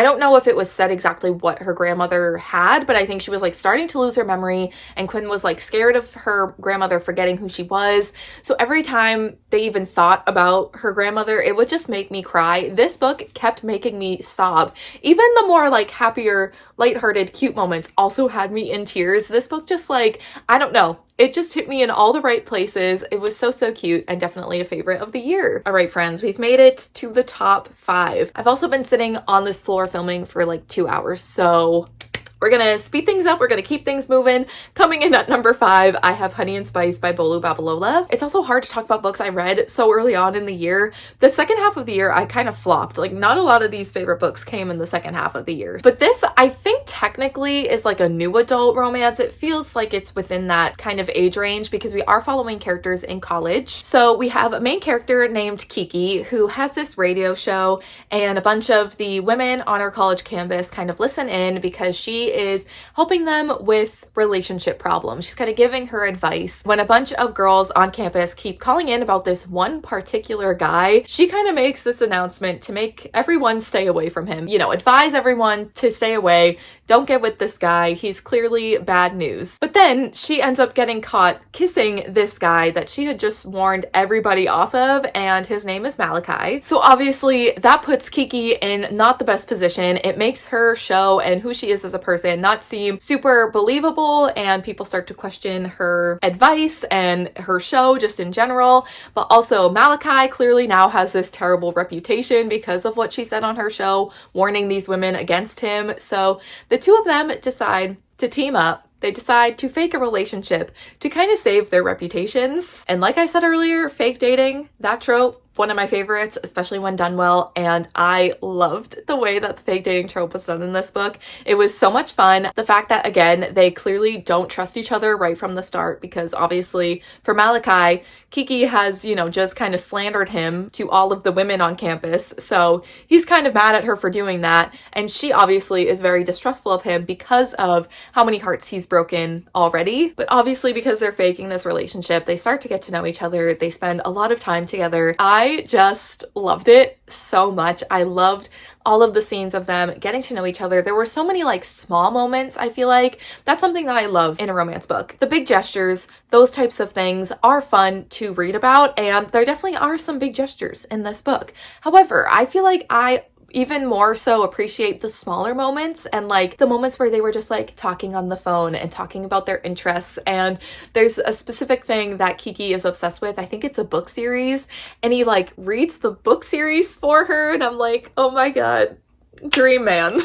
don't know if it was said exactly what her grandmother had, but I think she was like starting to lose her memory, and Quinn was like scared of her grandmother forgetting who she was. So every time they even thought about her grandmother, it would just make me cry. This book kept making me sob. Even the more like happier, lighthearted, cute moments also had me in tears. This book just like, I don't know. It just hit me in all the right places. It was so, so cute, and definitely a favorite of the year. All right, friends, we've made it to the top 5. I've also been sitting on this floor filming for like 2 hours, so we're gonna speed things up. We're gonna keep things moving. Coming in at number 5, I have Honey and Spice by Bolu Babalola. It's also hard to talk about books I read so early on in the year. The second half of the year, I kind of flopped. Like, not a lot of these favorite books came in the second half of the year. But this, I think technically is like a new adult romance. It feels like it's within that kind of age range because we are following characters in college. So we have a main character named Kiki who has this radio show, and a bunch of the women on her college campus kind of listen in because she is helping them with relationship problems. She's kind of giving her advice. When a bunch of girls on campus keep calling in about this one particular guy, she kind of makes this announcement to make everyone stay away from him. You know, advise everyone to stay away. Don't get with this guy. He's clearly bad news. But then she ends up getting caught kissing this guy that she had just warned everybody off of, and his name is Malachi. So obviously that puts Kiki in not the best position. It makes her show and who she is as a person not seem super believable, and people start to question her advice and her show just in general. But also Malachi clearly now has this terrible reputation because of what she said on her show, warning these women against him. So the two of them decide to team up. They decide to fake a relationship to kind of save their reputations. And like I said earlier, fake dating, that trope, one of my favorites, especially when done well, and I loved the way that the fake dating trope was done in this book. It was so much fun. The fact that, again, they clearly don't trust each other right from the start, because obviously for Malachi, Kiki has, you know, just kind of slandered him to all of the women on campus, so he's kind of mad at her for doing that, and she obviously is very distrustful of him because of how many hearts he's broken already. But obviously because they're faking this relationship, they start to get to know each other. They spend a lot of time together. I just loved it so much. I loved all of the scenes of them getting to know each other. There were so many like small moments. I feel like that's something that I love in a romance book. The big gestures, those types of things are fun to read about, and there definitely are some big gestures in this book. However, I feel like I even more so appreciate the smaller moments, and like the moments where they were just like talking on the phone and talking about their interests. And there's a specific thing that Kiki is obsessed with. I think it's a book series, and he like reads the book series for her, and I'm like, oh my god, dream man.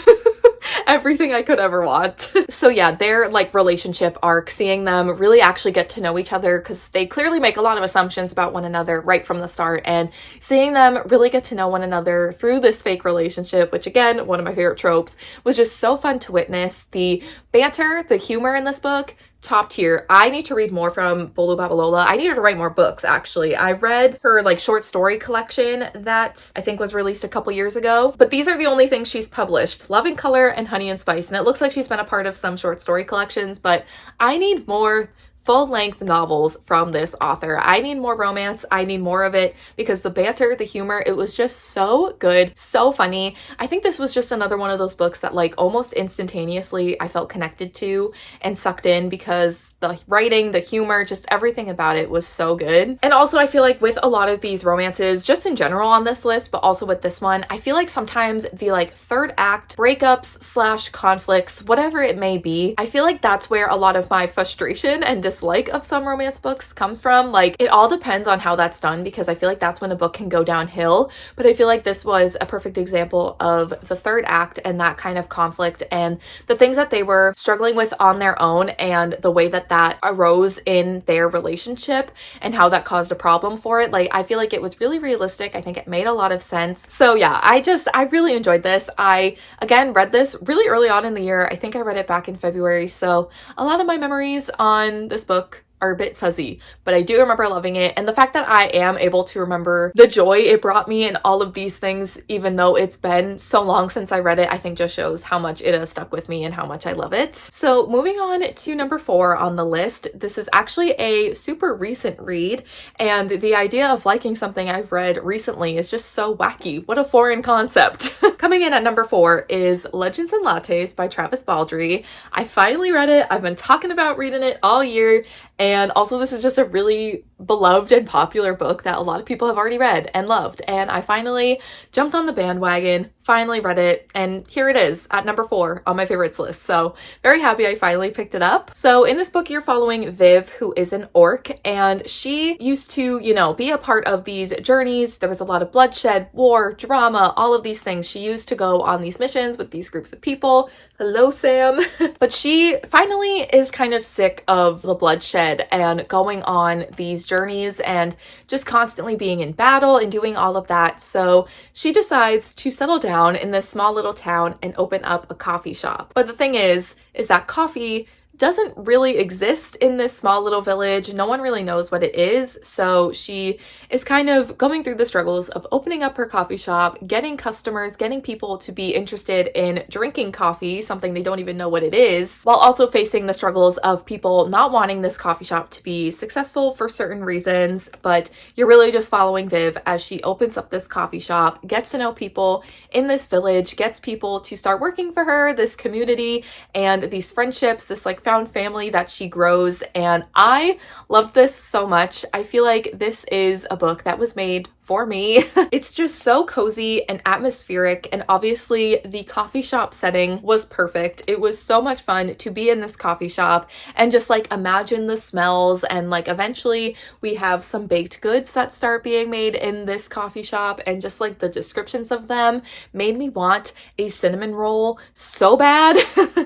Everything I could ever want. So yeah, their like relationship arc, seeing them really actually get to know each other, because they clearly make a lot of assumptions about one another right from the start, and seeing them really get to know one another through this fake relationship, which again, one of my favorite tropes, was just so fun to witness. The banter, the humor in this book, top tier. I need to read more from Bolu Babalola. I need her to write more books, actually. I read her like short story collection that I think was released a couple years ago, but these are the only things she's published: Love and Color and Honey and Spice. And it looks like she's been a part of some short story collections, but I need more full-length novels from this author. I need more romance. I need more of it, because the banter, the humor, it was just so good, so funny. I think this was just another one of those books that like almost instantaneously I felt connected to and sucked in, because the writing, the humor, just everything about it was so good. And also I feel like with a lot of these romances, just in general on this list, but also with this one, I feel like sometimes the like third act breakups slash conflicts, whatever it may be, I feel like that's where a lot of my frustration and dislike of some romance books comes from. Like, it all depends on how that's done, because I feel like that's when a book can go downhill. But I feel like this was a perfect example of the third act and that kind of conflict, and the things that they were struggling with on their own, and the way that that arose in their relationship and how that caused a problem for it. Like, I feel like it was really realistic. I think it made a lot of sense. So yeah, I really enjoyed this. I, again, read this really early on in the year. I think I read it back in February. So a lot of my memories on this book are a bit fuzzy, but I do remember loving it. And the fact that I am able to remember the joy it brought me and all of these things, even though it's been so long since I read it, I think just shows how much it has stuck with me and how much I love it. So moving on to number 4 on the list, this is actually a super recent read, and the idea of liking something I've read recently is just so wacky. What a foreign concept. Coming in at number 4 is Legends and Lattes by Travis Baldree. I finally read it. I've been talking about reading it all year. And also, this is just a really beloved and popular book that a lot of people have already read and loved. And I finally jumped on the bandwagon, finally read it, and here it is at number 4 on my favorites list. So very happy I finally picked it up. So in this book, you're following Viv, who is an orc, and she used to, you know, be a part of these journeys. There was a lot of bloodshed, war, drama, all of these things. She used to go on these missions with these groups of people. Hello, Sam. But she finally is kind of sick of the bloodshed and going on these journeys and just constantly being in battle and doing all of that. So she decides to settle down in this small little town and open up a coffee shop. But the thing is that coffee doesn't really exist in this small little village. No one really knows what it is. So she is kind of going through the struggles of opening up her coffee shop, getting customers, getting people to be interested in drinking coffee, something they don't even know what it is, while also facing the struggles of people not wanting this coffee shop to be successful for certain reasons. But you're really just following Viv as she opens up this coffee shop, gets to know people in this village, gets people to start working for her, this community, and these friendships, this like found family that she grows. And I love this so much. I feel like this is a book that was made for me. It's just so cozy and atmospheric, and obviously the coffee shop setting was perfect. It was so much fun to be in this coffee shop and just like imagine the smells, and like eventually we have some baked goods that start being made in this coffee shop, and just like the descriptions of them made me want a cinnamon roll so bad.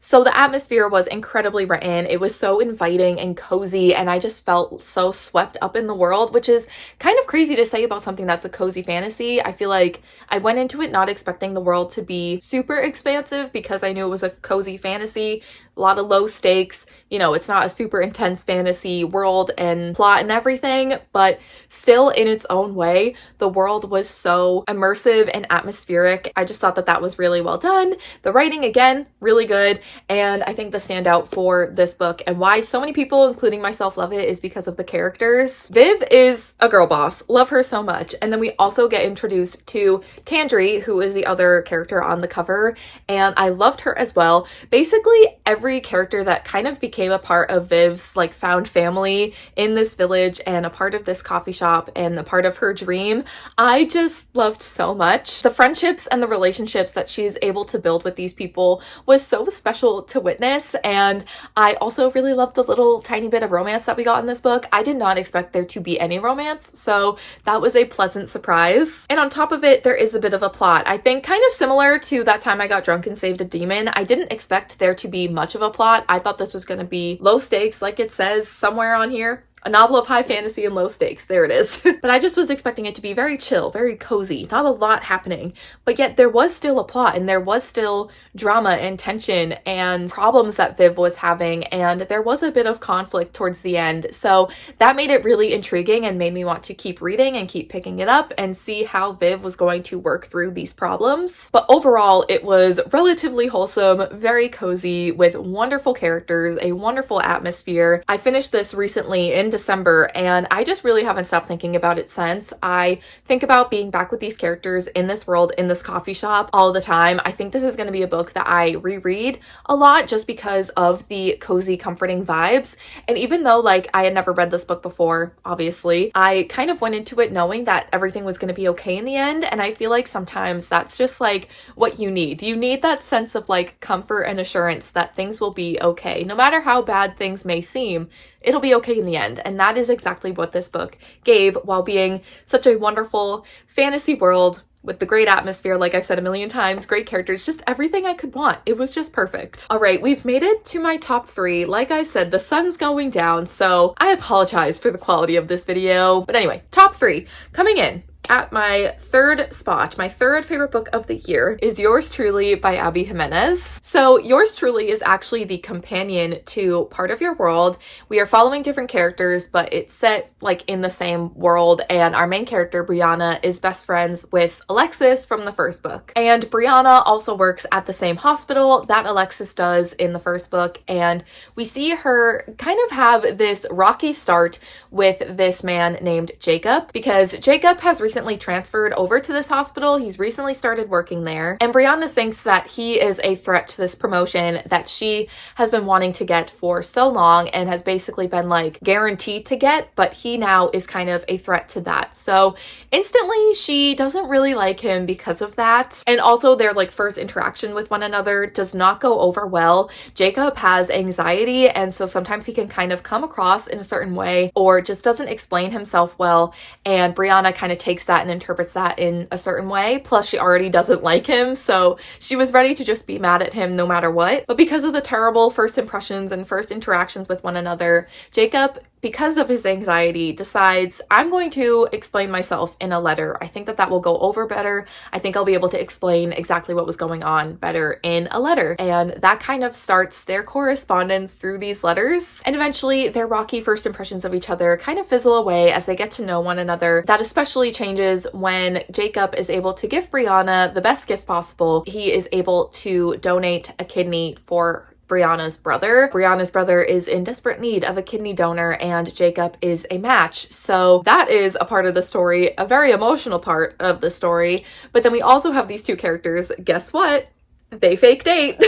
So the atmosphere was incredibly written. It was so inviting and cozy, and I just felt so swept up in the world, which is kind of crazy to say about something that's a cozy fantasy. I feel like I went into it not expecting the world to be super expansive because I knew it was a cozy fantasy, a lot of low stakes, you know, it's not a super intense fantasy world and plot and everything, but still in its own way, the world was so immersive and atmospheric. I just thought that that was really well done. The writing, again, really good, and I think the standout for this book and why so many people, including myself, love it is because of the characters. Viv is a girl boss. Love her so much. And then we also get introduced to Tandri, who is the other character on the cover, and I loved her as well. Basically, every character that kind of became a part of Viv's like found family in this village and a part of this coffee shop and a part of her dream, I just loved so much. The friendships and the relationships that she's able to build with these people was so special to witness, and I also really loved the little tiny bit of romance that we got in this book. I did not expect there to be any romance, so that was a pleasant surprise. And on top of it, there is a bit of a plot. I think kind of similar to that time I got drunk and saved a demon. I didn't expect there to be much of a plot. I thought this was going to be low stakes, like it says somewhere on here. A novel of high fantasy and low stakes. There it is. But I just was expecting it to be very chill, very cozy, not a lot happening. But yet there was still a plot, and there was still drama and tension and problems that Viv was having, and there was a bit of conflict towards the end. So that made it really intriguing and made me want to keep reading and keep picking it up and see how Viv was going to work through these problems. But overall, it was relatively wholesome, very cozy, with wonderful characters, a wonderful atmosphere. I finished this recently in December, and I just really haven't stopped thinking about it since. I think about being back with these characters in this world, in this coffee shop all the time. I think this is going to be a book that I reread a lot just because of the cozy, comforting vibes. And even though like I had never read this book before, obviously, I kind of went into it knowing that everything was going to be okay in the end. And I feel like sometimes that's just like what you need. You need that sense of like comfort and assurance that things will be okay. No matter how bad things may seem, it'll be okay in the end. And that is exactly what this book gave, while being such a wonderful fantasy world with the great atmosphere, like I've said a million times, great characters, just everything I could want. It was just perfect. All right, we've made it to my top 3. Like I said, the sun's going down, so I apologize for the quality of this video. But anyway, top 3 coming in. At my third spot, my third favorite book of the year is Yours Truly by Abby Jimenez. So Yours Truly is actually the companion to Part of Your World. We are following different characters, but it's set like in the same world, and our main character, Brianna, is best friends with Alexis from the first book. And Brianna also works at the same hospital that Alexis does in the first book, and we see her kind of have this rocky start with this man named Jacob, because Jacob has recently transferred over to this hospital. He's recently started working there, and Brianna thinks that he is a threat to this promotion that she has been wanting to get for so long and has basically been like guaranteed to get, but he now is kind of a threat to that. So instantly she doesn't really like him because of that. And also their like first interaction with one another does not go over well. Jacob has anxiety, and so sometimes he can kind of come across in a certain way or just doesn't explain himself well, and Brianna kind of takes that and interprets that in a certain way. Plus she already doesn't like him, so she was ready to just be mad at him no matter what. But because of the terrible first impressions and first interactions with one another, Jacob because of his anxiety, decides, I'm going to explain myself in a letter. I think that that will go over better. I think I'll be able to explain exactly what was going on better in a letter. And that kind of starts their correspondence through these letters. And eventually their rocky first impressions of each other kind of fizzle away as they get to know one another. That especially changes when Jacob is able to give Brianna the best gift possible. He is able to donate a kidney for Brianna's brother. Brianna's brother is in desperate need of a kidney donor, and Jacob is a match. So that is a part of the story, a very emotional part of the story. But then we also have these two characters. Guess what? They fake date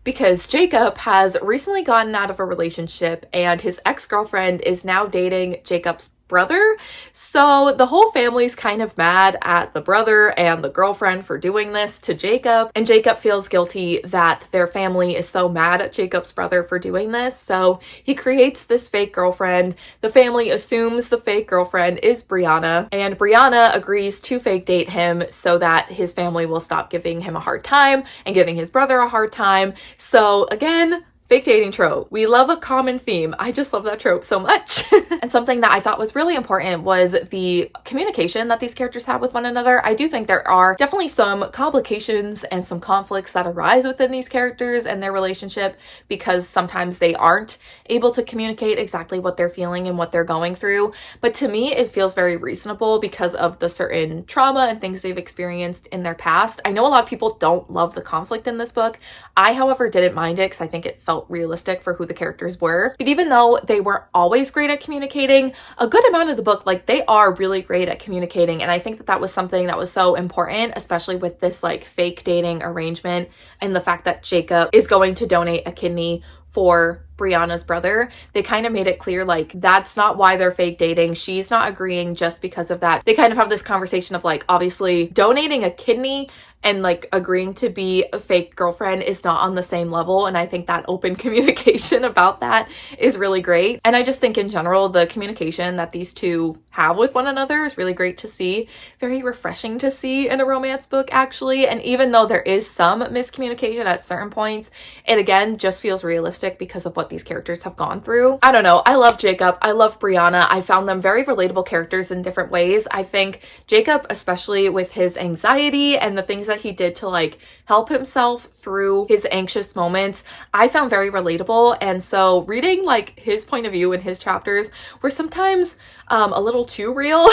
because Jacob has recently gotten out of a relationship and his ex-girlfriend is now dating Jacob's brother. So the whole family's kind of mad at the brother and the girlfriend for doing this to Jacob, and Jacob feels guilty that their family is so mad at Jacob's brother for doing this. So he creates this fake girlfriend. The family assumes the fake girlfriend is Brianna, and Brianna agrees to fake date him so that his family will stop giving him a hard time and giving his brother a hard time. So again, fake dating trope. We love a common theme. I just love that trope so much. And something that I thought was really important was the communication that these characters have with one another. I do think there are definitely some complications and some conflicts that arise within these characters and their relationship because sometimes they aren't able to communicate exactly what they're feeling and what they're going through. But to me, it feels very reasonable because of the certain trauma and things they've experienced in their past. I know a lot of people don't love the conflict in this book. I, however, didn't mind it because I think it felt realistic for who the characters were. But even though they weren't always great at communicating, a good amount of the book, like, they are really great at communicating. And I think that that was something that was so important, especially with this like fake dating arrangement and the fact that Jacob is going to donate a kidney for Brianna's brother. They kind of made it clear, like, that's not why they're fake dating. She's not agreeing just because of that. They kind of have this conversation of, like, obviously donating a kidney and like agreeing to be a fake girlfriend is not on the same level. And I think that open communication about that is really great. And I just think in general, the communication that these two have with one another is really great to see. Very refreshing to see in a romance book, actually. And even though there is some miscommunication at certain points, it again just feels realistic because of what these characters have gone through. I don't know. I love Jacob. I love Brianna. I found them very relatable characters in different ways. I think Jacob, especially with his anxiety and the things that he did to like help himself through his anxious moments, I found very relatable. And so reading like his point of view in his chapters were sometimes a little too real,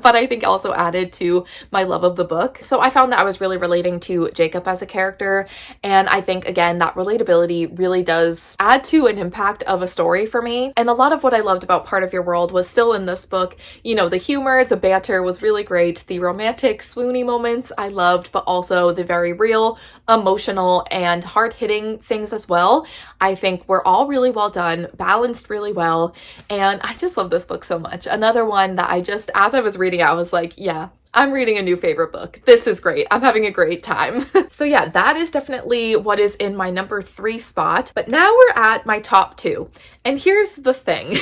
but I think also added to my love of the book. So I found that I was really relating to Jacob as a character. And I think, again, that relatability really does add to an impact of a story for me. And a lot of what I loved about Part of Your World was still in this book. You know, the humor, the banter was really great. The romantic swoony moments I loved, but also the very real, emotional, and hard-hitting things as well. I think were all really well done, balanced really well. And I just love this book so much. Another one that I just, as I was reading it, I was like, yeah, I'm reading a new favorite book. This is great. I'm having a great time. So yeah, that is definitely what is in my number 3 spot. But now we're at my top 2. And here's the thing.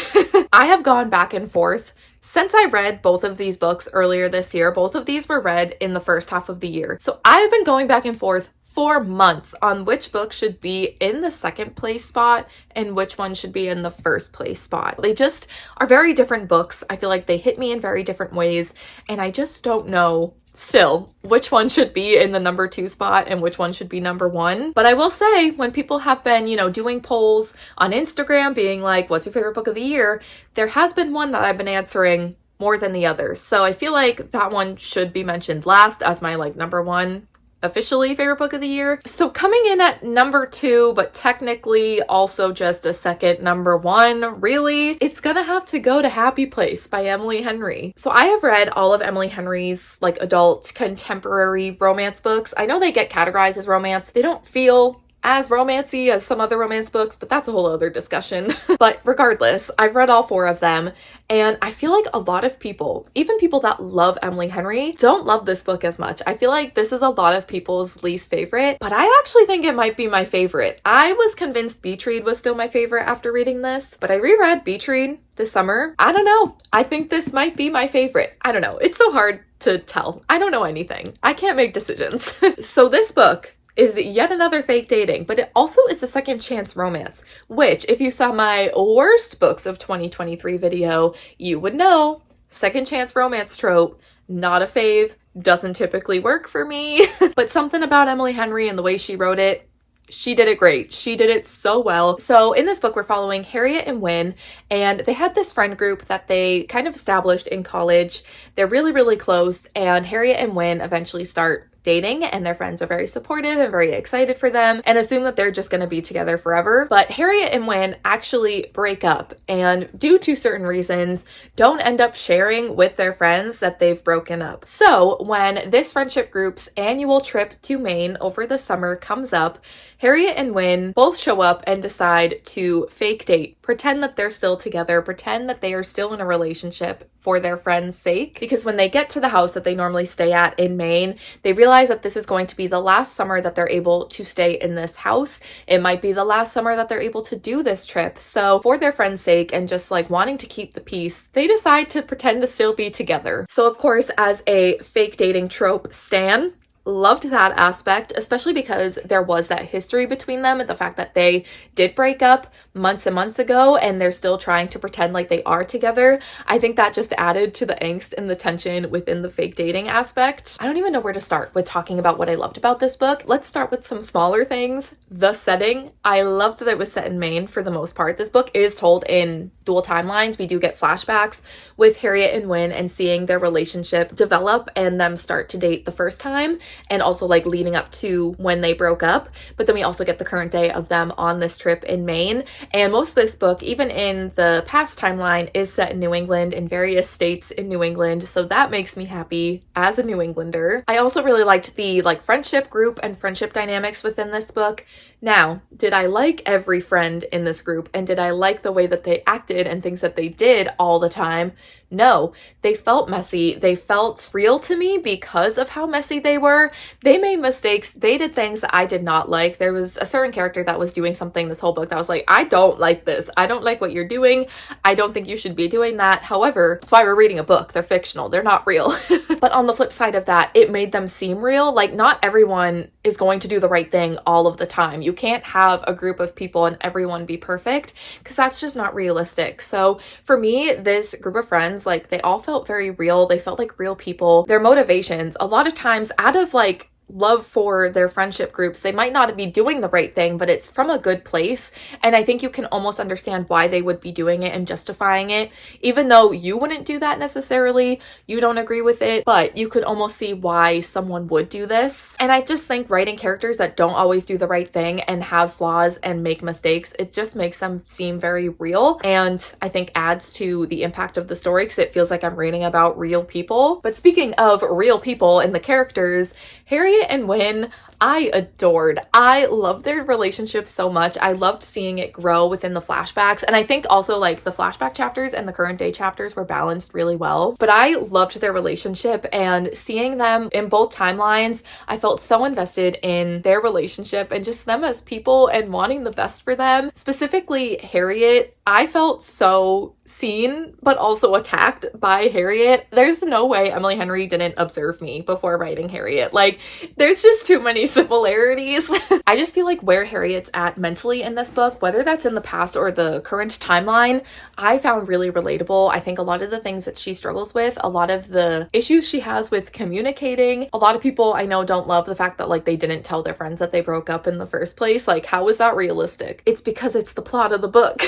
I have gone back and forth since I read both of these books earlier this year. Both of these were read in the first half of the year. So I've been going back and forth for months on which book should be in the second place spot and which one should be in the first place spot. They just are very different books. I feel like they hit me in very different ways, and I just don't know still which one should be in the number 2 spot and which one should be number 1. But I will say, when people have been, you know, doing polls on Instagram being like, what's your favorite book of the year? There has been one that I've been answering more than the others. So I feel like that one should be mentioned last as my like number 1 officially favorite book of the year. So coming in at number 2, but technically also just a second number 1, really, it's gonna have to go to Happy Place by Emily Henry. So I have read all of Emily Henry's like adult contemporary romance books. I know they get categorized as romance. They don't feel as romancy as some other romance books, but that's a whole other discussion. But regardless, I've read all 4 of them, and I feel like a lot of people, even people that love Emily Henry, don't love this book as much. I feel like this is a lot of people's least favorite, but I actually think it might be my favorite. I was convinced Beach Read was still my favorite after reading this, but I reread Beach Read this summer. I don't know. I think this might be my favorite. I don't know. It's so hard to tell. I don't know anything. I can't make decisions. So this book is yet another fake dating, but it also is a second chance romance, which if you saw my worst books of 2023 video, you would know. Second chance romance trope, not a fave, doesn't typically work for me, but something about Emily Henry and the way she wrote it, she did it great. She did it so well. So in this book, we're following Harriet and Wynne, and they had this friend group that they kind of established in college. They're really, really close, and Harriet and Wynne eventually start dating, and their friends are very supportive and very excited for them and assume that they're just going to be together forever. But Harriet and Wynne actually break up, and due to certain reasons, don't end up sharing with their friends that they've broken up. So when this friendship group's annual trip to Maine over the summer comes up, Harriet and Wynne both show up and decide to fake date, pretend that they're still together, pretend that they are still in a relationship for their friend's sake. Because when they get to the house that they normally stay at in Maine, they realize that this is going to be the last summer that they're able to stay in this house. It might be the last summer that they're able to do this trip. So for their friend's sake and just like wanting to keep the peace, they decide to pretend to still be together. So of course, as a fake dating trope stan, loved that aspect, especially because there was that history between them and the fact that they did break up months and months ago and they're still trying to pretend like they are together. I think that just added to the angst and the tension within the fake dating aspect. I don't even know where to start with talking about what I loved about this book. Let's start with some smaller things. The setting. I loved that it was set in Maine for the most part. This book is told in dual timelines. We do get flashbacks with Harriet and Wynne and seeing their relationship develop and them start to date the first time, and also like leading up to when they broke up. But then we also get the current day of them on this trip in Maine. And most of this book, even in the past timeline, is set in New England, in various states in New England. So that makes me happy as a New Englander. I also really liked the like friendship group and friendship dynamics within this book. Now, did I like every friend in this group, and did I like the way that they acted and things that they did all the time? No, they felt messy. They felt real to me because of how messy they were. They made mistakes. They did things that I did not like. There was a certain character that was doing something this whole book that was like, I don't like this. I don't like what you're doing. I don't think you should be doing that. However, that's why we're reading a book. They're fictional. They're not real. But on the flip side of that, it made them seem real. Like, not everyone is going to do the right thing all of the time. You can't have a group of people and everyone be perfect, because that's just not realistic. So for me, this group of friends, like, they all felt very real. They felt like real people. Their motivations, a lot of times out of like love for their friendship groups, they might not be doing the right thing, but it's from a good place. And I think you can almost understand why they would be doing it and justifying it, even though you wouldn't do that necessarily. You don't agree with it, but you could almost see why someone would do this. And I just think writing characters that don't always do the right thing and have flaws and make mistakes, it just makes them seem very real, and I think adds to the impact of the story because it feels like I'm reading about real people. But speaking of real people and the characters, Harriet and Wynne, I adored. I loved their relationship so much. I loved seeing it grow within the flashbacks. And I think also like the flashback chapters and the current day chapters were balanced really well. But I loved their relationship, and seeing them in both timelines, I felt so invested in their relationship and just them as people and wanting the best for them. Specifically Harriet, I felt so seen but also attacked by Harriet. There's no way Emily Henry didn't observe me before writing Harriet. Like, there's just too many similarities. I just feel like where Harriet's at mentally in this book, whether that's in the past or the current timeline, I found really relatable. I think a lot of the things that she struggles with, a lot of the issues she has with communicating, a lot of people I know don't love the fact that like they didn't tell their friends that they broke up in the first place. Like, how is that realistic? It's because it's the plot of the book.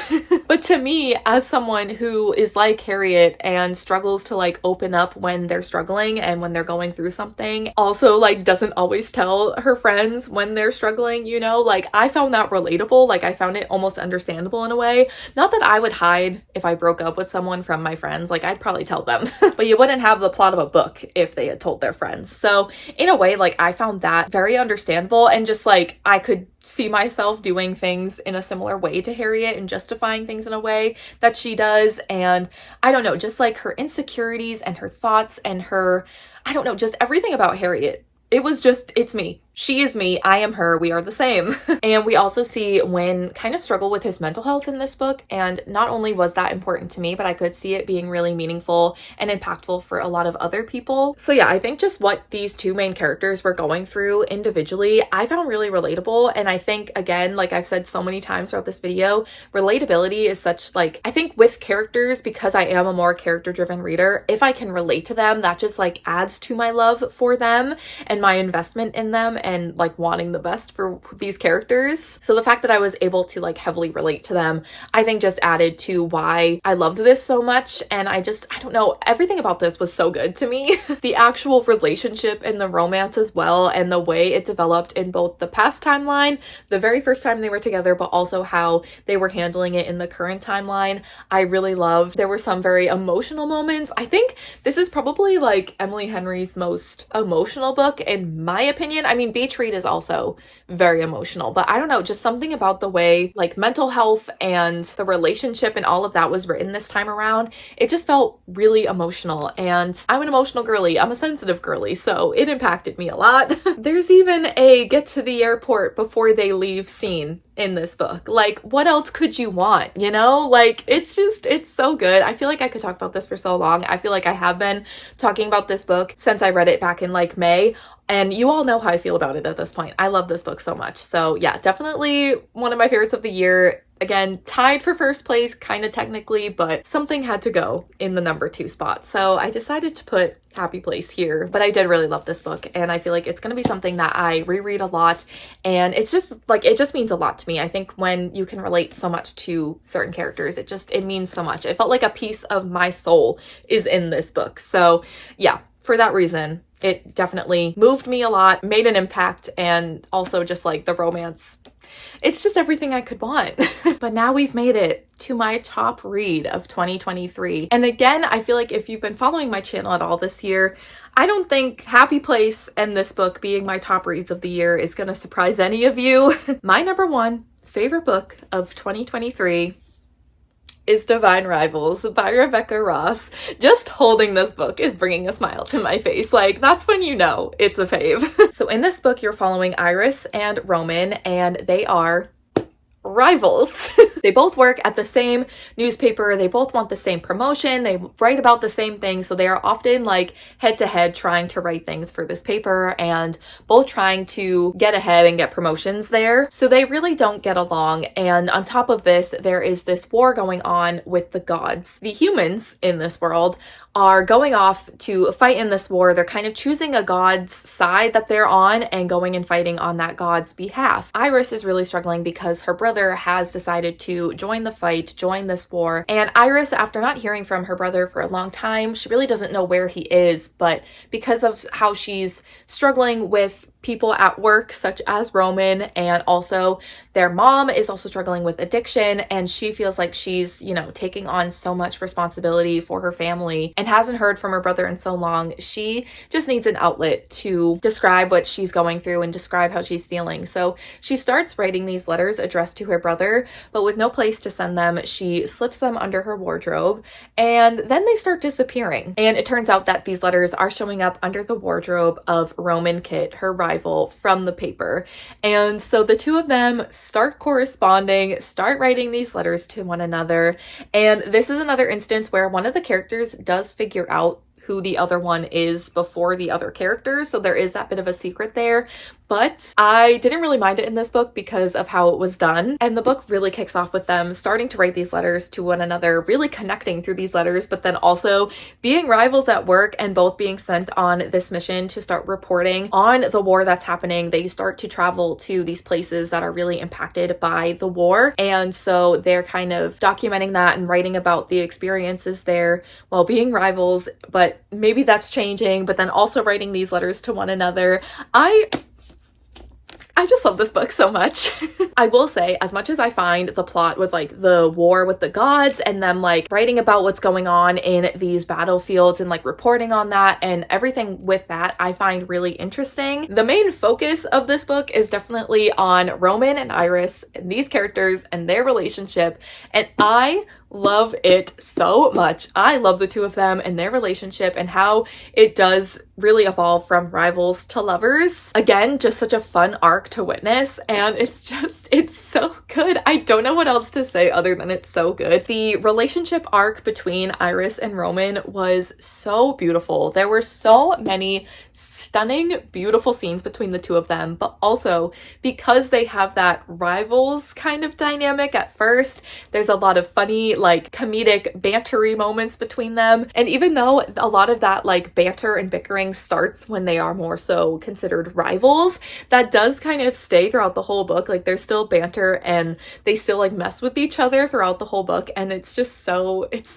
But to me, as someone who is like Harriet and struggles to like open up when they're struggling and when they're going through something, also like doesn't always tell her friends when they're struggling, you know, like I found that relatable. Like, I found it almost understandable in a way. Not that I would hide if I broke up with someone from my friends, like I'd probably tell them, but you wouldn't have the plot of a book if they had told their friends. So in a way, like I found that very understandable, and just like I could see myself doing things in a similar way to Harriet and justifying things in a way that she does. And I don't know, just like her insecurities and her thoughts and her, I don't know, just everything about Harriet. It was just, it's me. She is me, I am her, we are the same. And we also see Win kind of struggle with his mental health in this book, and not only was that important to me, but I could see it being really meaningful and impactful for a lot of other people. So yeah, I think just what these two main characters were going through individually, I found really relatable. And I think, again, like I've said so many times throughout this video, relatability is such, like, I think with characters, because I am a more character-driven reader, if I can relate to them, that just like adds to my love for them and my investment in them and like wanting the best for these characters. So the fact that I was able to like heavily relate to them, I think just added to why I loved this so much. And I don't know, everything about this was so good to me. The actual relationship and the romance as well, and the way it developed in both the past timeline, the very first time they were together, but also how they were handling it in the current timeline, I really loved. There were some very emotional moments. I think this is probably like Emily Henry's most emotional book in my opinion. I mean, Beach Read is also very emotional, but I don't know, just something about the way like mental health and the relationship and all of that was written this time around. It just felt really emotional, and I'm an emotional girly. I'm a sensitive girly, so it impacted me a lot. There's even a get to the airport before they leave scene in this book. Like, what else could you want, you know? Like, it's so good. I feel like I could talk about this for so long. I feel like I have been talking about this book since I read it back in like May, and you all know how I feel about it at this point. I love this book so much. So yeah, definitely one of my favorites of the year. Again, tied for first place, kind of technically, but something had to go in the number 2 spot. So I decided to put Happy Place here, but I did really love this book, and I feel like it's going to be something that I reread a lot, and it's just like, it just means a lot to me. I think when you can relate so much to certain characters, it means so much. It felt like a piece of my soul is in this book. So yeah, for that reason, it definitely moved me a lot, made an impact, and also just like the romance. It's just everything I could want. But now we've made it to my top read of 2023. And again, I feel like if you've been following my channel at all this year, I don't think Happy Place and this book being my top reads of the year is going to surprise any of you. My number 1 favorite book of 2023 is Divine Rivals by Rebecca Ross. Just holding this book is bringing a smile to my face. Like, that's when you know it's a fave. So in this book, you're following Iris and Roman, and they are rivals. They both work at the same newspaper. They both want the same promotion. They write about the same things. So they are often like head to head trying to write things for this paper, and both trying to get ahead and get promotions there. So they really don't get along. And on top of this, there is this war going on with the gods. The humans in this world are going off to fight in this war. They're kind of choosing a god's side that they're on and going and fighting on that god's behalf. Iris is really struggling because her brother has decided to join the fight, join this war. And Iris, after not hearing from her brother for a long time, she really doesn't know where he is, but because of how she's struggling with people at work such as Roman, and also their mom is also struggling with addiction, and she feels like she's, you know, taking on so much responsibility for her family and hasn't heard from her brother in so long. She just needs an outlet to describe what she's going through and describe how she's feeling. So she starts writing these letters addressed to her brother, but with no place to send them, she slips them under her wardrobe, and then they start disappearing. And it turns out that these letters are showing up under the wardrobe of Roman Kit, her rival from the paper. And so the two of them start corresponding, start writing these letters to one another. And this is another instance where one of the characters does figure out who the other one is before the other characters. So there is that bit of a secret there. But I didn't really mind it in this book because of how it was done. And the book really kicks off with them starting to write these letters to one another, really connecting through these letters, but then also being rivals at work and both being sent on this mission to start reporting on the war that's happening. They start to travel to these places that are really impacted by the war. And so they're kind of documenting that and writing about the experiences there while being rivals, but maybe that's changing, but then also writing these letters to one another. I just love this book so much. I will say, as much as I find the plot with like the war with the gods and them like writing about what's going on in these battlefields and like reporting on that and everything with that, I find really interesting. The main focus of this book is definitely on Roman and Iris and these characters and their relationship. And I love it so much. I love the two of them and their relationship and how it does really evolve from rivals to lovers. Again, just such a fun arc to witness, and it's so good. I don't know what else to say other than it's so good. The relationship arc between Iris and Roman was so beautiful. There were so many stunning, beautiful scenes between the two of them, but also because they have that rivals kind of dynamic at first, there's a lot of funny, like comedic bantery moments between them. And even though a lot of that like banter and bickering starts when they are more so considered rivals, that does kind of stay throughout the whole book. Like there's still banter and they still like mess with each other throughout the whole book, and it's so good. It's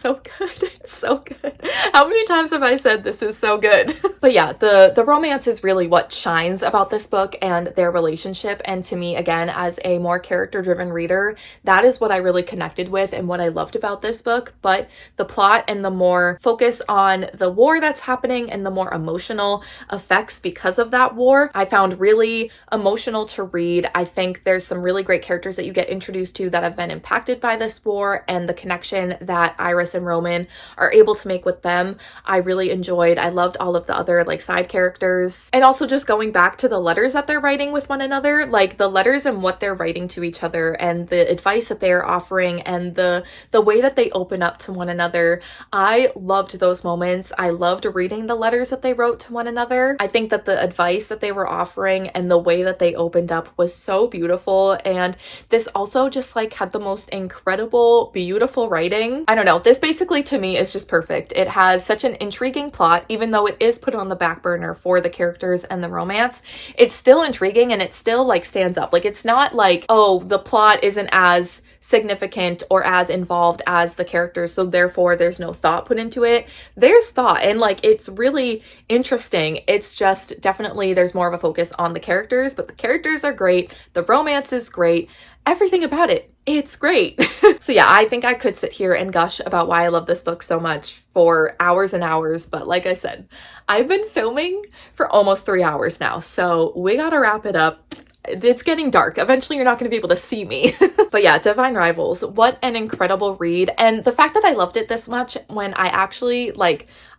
so good. How many times have I said this is so good? But yeah, the romance is really what shines about this book and their relationship. And to me, again, as a more character-driven reader, that is what I really connected with and what I loved about this book. But the plot and the more focus on the war that's happening and the more emotional effects because of that war, I found really emotional to read. I think there's some really great characters that you get introduced to that have been impacted by this war, and the connection that Iris and Roman are able to make with them, I really enjoyed. I loved all of the other like side characters, and also just going back to the letters that they're writing with one another, like the letters and what they're writing to each other and the advice that they're offering and the way that they open up to one another. I loved those moments. I loved reading the letters that they wrote to one another. I think that the advice that they were offering and the way that they opened up was so beautiful, and this also just like had the most incredible, beautiful writing. I don't know, this basically to me is just perfect. It has such an intriguing plot, even though it is put on the back burner for the characters and the romance. It's still intriguing and it still like stands up. Like it's not like, oh, the plot isn't as significant or as involved as the characters, so therefore there's no thought put into it. There's thought, and like it's really interesting. It's just definitely there's more of a focus on the characters, but the characters are great. The romance is great. Everything about it, it's great. So yeah, I think I could sit here and gush about why I love this book so much for hours and hours, but like I said, I've been filming for almost 3 hours now, so we gotta wrap it up. It's getting dark. Eventually you're not going to be able to see me. But yeah, Divine Rivals, what an incredible read. And the fact that I loved it this much when I actually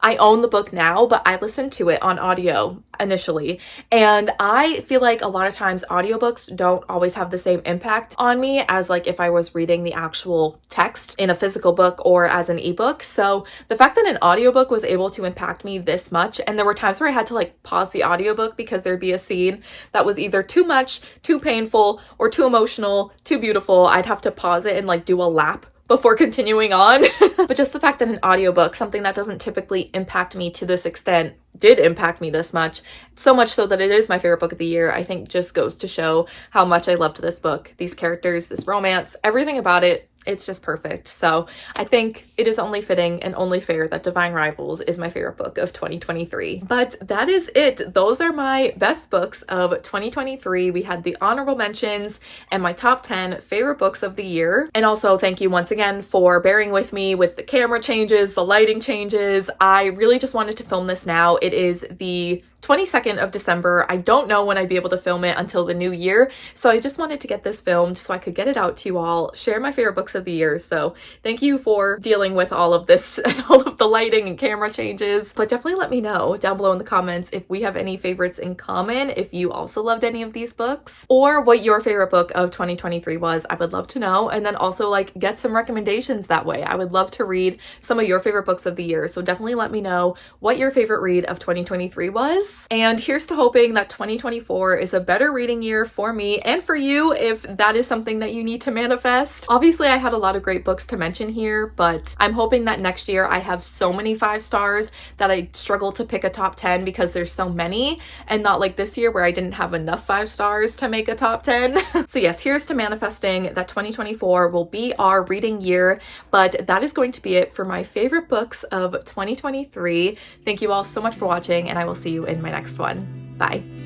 I own the book now, but I listened to it on audio initially. And I feel like a lot of times audiobooks don't always have the same impact on me as like if I was reading the actual text in a physical book or as an ebook. So the fact that an audiobook was able to impact me this much, and there were times where I had to like pause the audiobook because there'd be a scene that was either too much, too painful, or too emotional, too beautiful. I'd have to pause it and like do a lap before continuing on. But just the fact that an audiobook, something that doesn't typically impact me to this extent, did impact me this much, so much so that it is my favorite book of the year, I think just goes to show how much I loved this book, these characters, this romance, everything about it. It's just perfect. So I think it is only fitting and only fair that Divine Rivals is my favorite book of 2023. But that is it. Those are my best books of 2023. We had the honorable mentions and my top 10 favorite books of the year. And also thank you once again for bearing with me with the camera changes, the lighting changes. I really just wanted to film this now. It is the 22nd of December. I don't know when I'd be able to film it until the new year, so I just wanted to get this filmed so I could get it out to you all, share my favorite books of the year. So thank you for dealing with all of this and all of the lighting and camera changes. But definitely let me know down below in the comments if we have any favorites in common, if you also loved any of these books, or what your favorite book of 2023 was. I would love to know, and then also like get some recommendations that way. I would love to read some of your favorite books of the year, so definitely let me know what your favorite read of 2023 was. And here's to hoping that 2024 is a better reading year for me and for you if that is something that you need to manifest. Obviously, I had a lot of great books to mention here, but I'm hoping that next year I have so many 5 stars that I struggle to pick a top 10 because there's so many, and not like this year where I didn't have enough 5 stars to make a top 10. So yes, here's to manifesting that 2024 will be our reading year, but that is going to be it for my favorite books of 2023. Thank you all so much for watching, and I will see you in my next one. Bye.